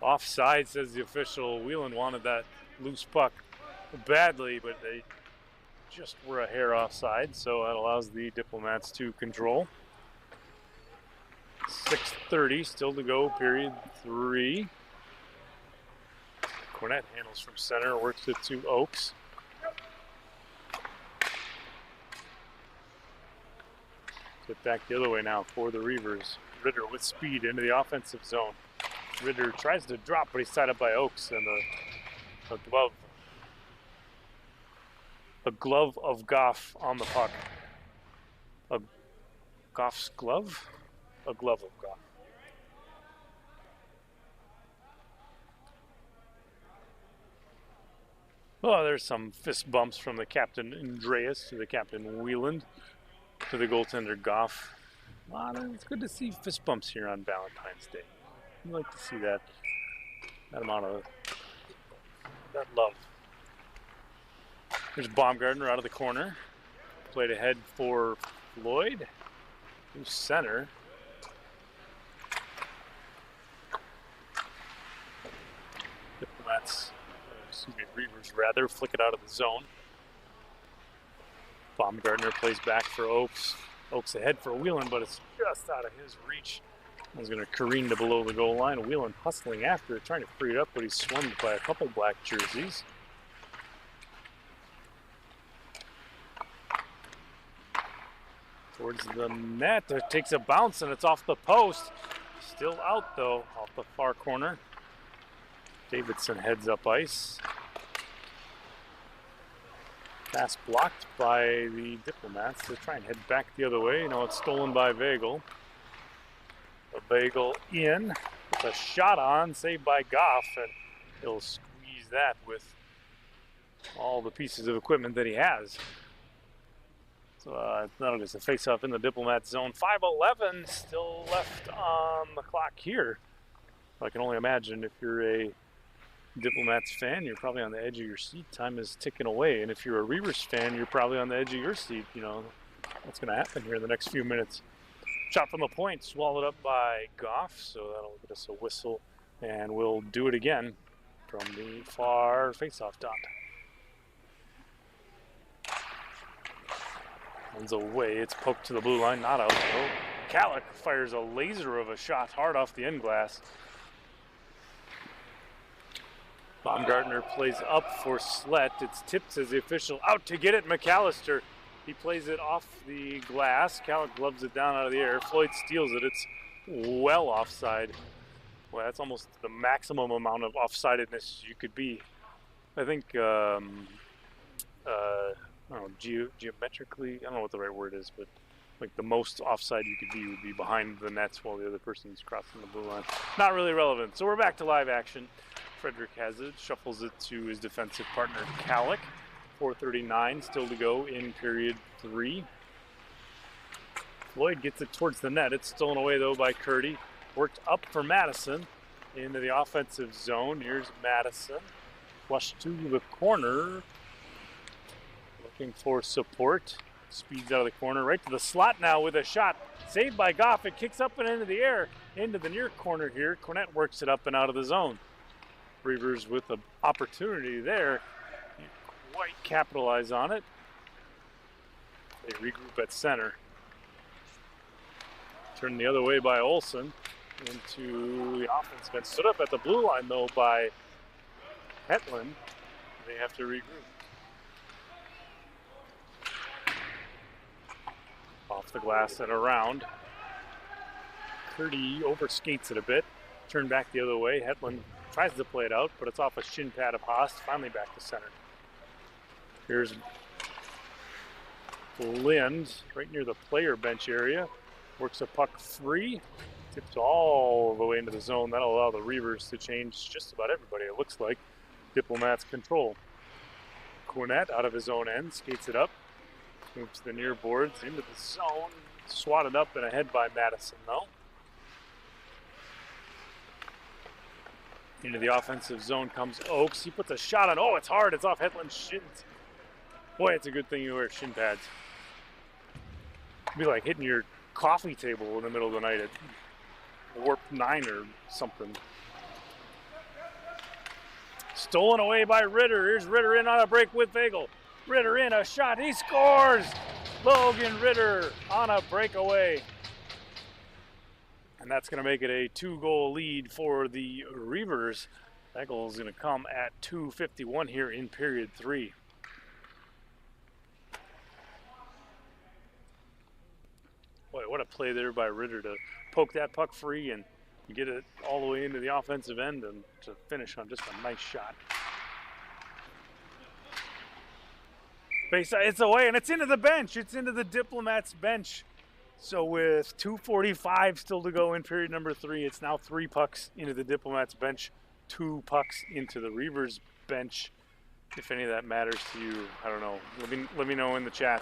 Offside, says the official. Whelan wanted that loose puck badly, but they just were a hair offside, so that allows the Diplomats to control. 6:30 still to go, period 3. Quinnett handles from center, works it to Oakes. Get back the other way now for the Reavers. Ritter with speed into the offensive zone. Ritter tries to drop, but he's tied up by Oakes, and a glove of Goff on the puck. A Goff's glove? A glove of Goff. Oh, there's some fist bumps from the captain Andreas to the captain Wieland to the goaltender Goff. It's good to see fist bumps here on Valentine's Day. I'd like to see that amount of that love. There's Baumgartner out of the corner. Played ahead for Floyd. Through center. Diplomats, Reavers rather, flick it out of the zone. Baumgartner plays back for Oakes. Oakes ahead for Whelan, but it's just out of his reach. He's going to careen to below the goal line. Whelan hustling after it, trying to free it up, but he's swarmed by a couple black jerseys. Towards the net. It takes a bounce and it's off the post. Still out though, off the far corner. Davidson heads up ice. Pass blocked by the Diplomats. They try and head back the other way. No, it's stolen by Vagel. A Vagel in with a shot on, saved by Goff, and he'll squeeze that with all the pieces of equipment that he has. So now it's a face-off in the Diplomat zone. 5:11 still left on the clock here. I can only imagine if you're a Diplomats fan, you're probably on the edge of your seat. Time is ticking away. And if you're a Reavers fan, you're probably on the edge of your seat. You know, what's going to happen here in the next few minutes. Shot from the point, swallowed up by Goff. So that'll get us a whistle. And we'll do it again from the far face-off dot. One's away. It's poked to the blue line. Not out. Oh, Kalik fires a laser of a shot hard off the end glass. Baumgartner plays up for Slett. It's tipped, says the official. Out to get it, McAllister. He plays it off the glass. Kalik gloves it down out of the air. Floyd steals it. It's well offside. Well, that's almost the maximum amount of offsidedness you could be. I think, I don't know, geometrically, I don't know what the right word is, but like the most offside you could be would be behind the nets while the other person's crossing the blue line. Not really relevant. So we're back to live action. Frederick has it, shuffles it to his defensive partner, Kalik. 4:39 still to go in period 3. Floyd gets it towards the net. It's stolen away, though, by Curdy. Worked up for Madison into the offensive zone. Here's Madison. Flush to the corner. Looking for support. Speeds out of the corner. Right to the slot now with a shot. Saved by Goff. It kicks up and into the air. Into the near corner here. Cornette works it up and out of the zone. Reavers with an opportunity there. Can't quite capitalize on it. They regroup at center. Turned the other way by Olsen into the offense. Been stood up at the blue line, though, by Hetland. They have to regroup. Off the glass and around. Curdy overskates it a bit. Turned back the other way. Hetland tries to play it out, but it's off a shin pad of Haas. Finally back to center. Here's Lind right near the player bench area. Works a puck free. Tips all the way into the zone. That'll allow the Reavers to change just about everybody, it looks like. Diplomats control. Cornette out of his own end. Skates it up. Moves to the near boards. Into the zone. Swatted up and ahead by Madison, though. Into the offensive zone comes Oakes. He puts a shot on. Oh, it's hard. It's off Hetland's shins. Boy, it's a good thing you wear shin pads. It'd be like hitting your coffee table in the middle of the night at warp 9 or something. Stolen away by Ritter. Here's Ritter in on a break with Vagel. Ritter in, a shot. He scores! Logan Ritter on a breakaway. And that's going to make it a 2-goal lead for the Reavers. That goal is going to come at 2:51 here in period 3. Boy, what a play there by Ritter to poke that puck free and get it all the way into the offensive end and to finish on just a nice shot. It's away and it's into the bench. It's into the Diplomats bench. So with 2:45 still to go in period number 3, it's now 3 pucks into the Diplomats bench, 2 pucks into the Reavers bench. If any of that matters to you, I don't know. Let me know in the chat.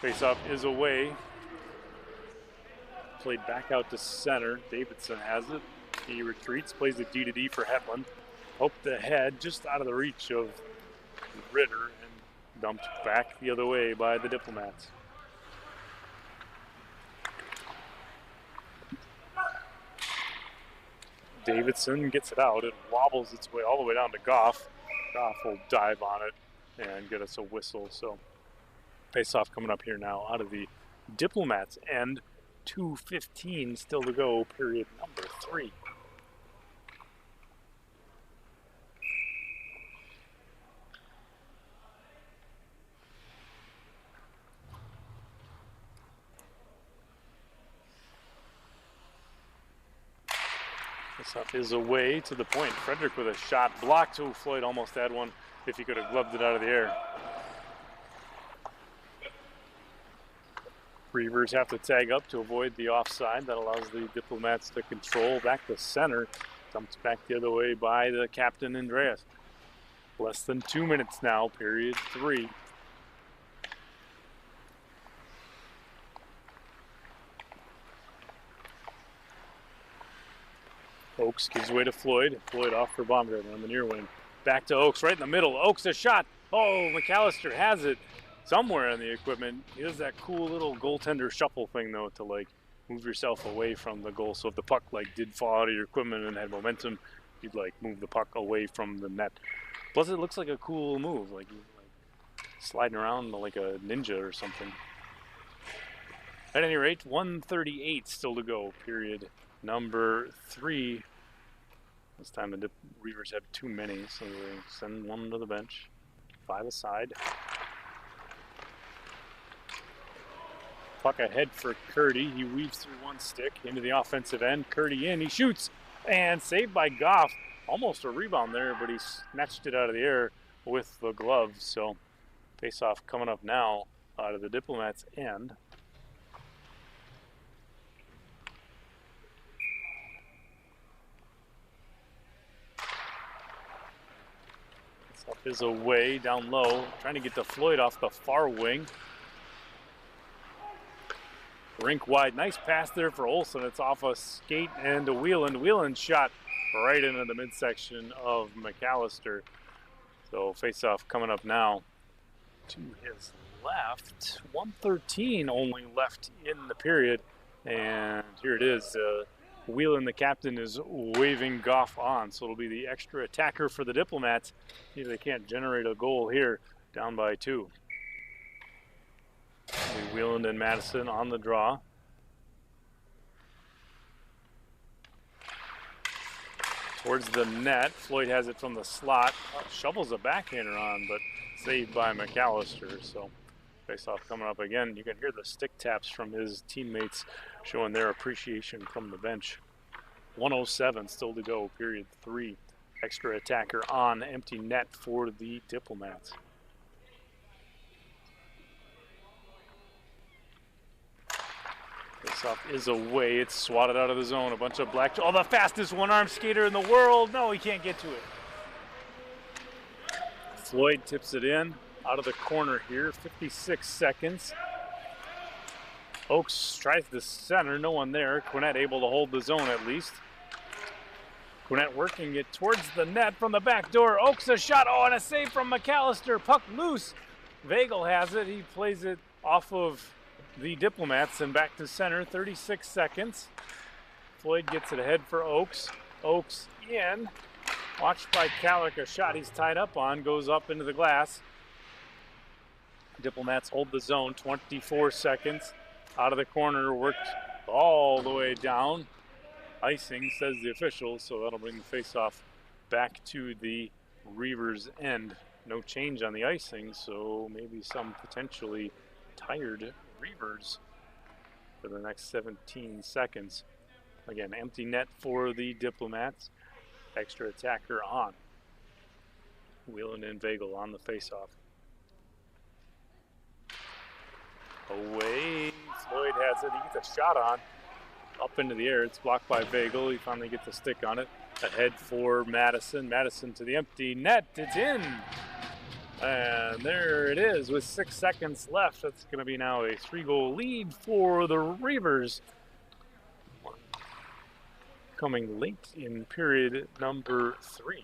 Faceoff is away. Played back out to center. Davidson has it. He retreats, plays the D to D for Hetland. Poked ahead, just out of the reach of Ritter, and dumped back the other way by the Diplomats. Davidson gets it out. It wobbles its way all the way down to Goff. Goff will dive on it and get us a whistle. So face-off coming up here now out of the Diplomats end. 2:15 still to go, period number 3. This up is away to the point. Frederick with a shot blocked. Oh, Floyd almost had one if he could have gloved it out of the air. Reavers have to tag up to avoid the offside. That allows the Diplomats to control back to center. Dumped back the other way by the captain, Andreas. Less than 2 minutes now, period 3. Oakes gives way to Floyd. Floyd off for Baumgartner on the near wing. Back to Oakes, right in the middle. Oakes a shot. Oh, McAllister has it somewhere on the equipment. He does that cool little goaltender shuffle thing, though, to like move yourself away from the goal. So if the puck like did fall out of your equipment and had momentum, you'd like move the puck away from the net. Plus, it looks like a cool move, like sliding around like a ninja or something. At any rate, 1:38 still to go, period number 3. This time the Reavers have too many, so they send one to the bench. 5 aside. Puck ahead for Curdy. He weaves through one stick into the offensive end. Curdy in, he shoots, and saved by Goff. Almost a rebound there, but he snatched it out of the air with the glove. So face-off coming up now out of the Diplomats' end. Up is away, down low, trying to get to Floyd off the far wing. Rink wide, nice pass there for Olsen. It's off a skate and a Wheeland. Wheeland shot right into the midsection of McAllister. So face-off coming up now to his left. 1:13 only left in the period, and here it is. Wheelan, the captain, is waving Goff on, so it'll be the extra attacker for the Diplomats. They can't generate a goal here, down by 2. Wheelan and Madison on the draw. Towards the net, Floyd has it from the slot. Shovels a backhander on, but saved by McAllister, so face-off coming up again. You can hear the stick taps from his teammates showing their appreciation from the bench. 1:07 still to go, period 3. Extra attacker on, empty net for the Diplomats. Face-off is away. It's swatted out of the zone. A bunch of black. Oh, the fastest one-armed skater in the world. No, he can't get to it. Floyd tips it in. Out of the corner here, 56 seconds. Oakes tries the center, no one there. Quinnett able to hold the zone at least. Quinnett working it towards the net from the back door. Oakes a shot, oh, and a save from McAllister. Puck loose. Vagel has it, he plays it off of the Diplomats and back to center, 36 seconds. Floyd gets it ahead for Oakes. Oakes in. Watched by Kallick, a shot he's tied up on, goes up into the glass. Diplomats hold the zone, 24 seconds. Out of the corner, worked all the way down. Icing, says the official, so that'll bring the face-off back to the Reavers' end. No change on the icing, so maybe some potentially tired Reavers for the next 17 seconds. Again, empty net for the Diplomats. Extra attacker on. Wheelan and Vagel on the face-off. Away, Floyd has it, he gets a shot on, up into the air, it's blocked by Vagel, he finally gets a stick on it, ahead for Madison, Madison to the empty net, it's in, and there it is with 6 seconds left. That's going to be now a 3-goal lead for the Reavers, coming late in period number 3.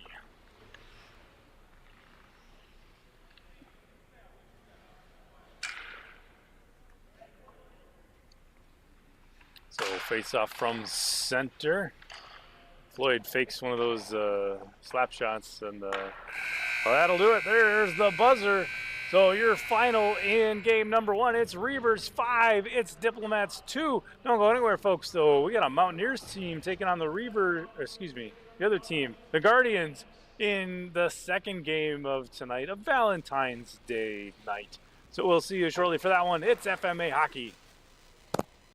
So face-off from center. Floyd fakes one of those slap shots, and well, that'll do it. There's the buzzer. So your final in game number 1, it's Reavers 5, it's Diplomats 2. Don't go anywhere, folks, though. We got a Mountaineers team taking on the the other team, the Guardians, in the second game of tonight, a Valentine's Day night. So we'll see you shortly for that one. It's FMA Hockey.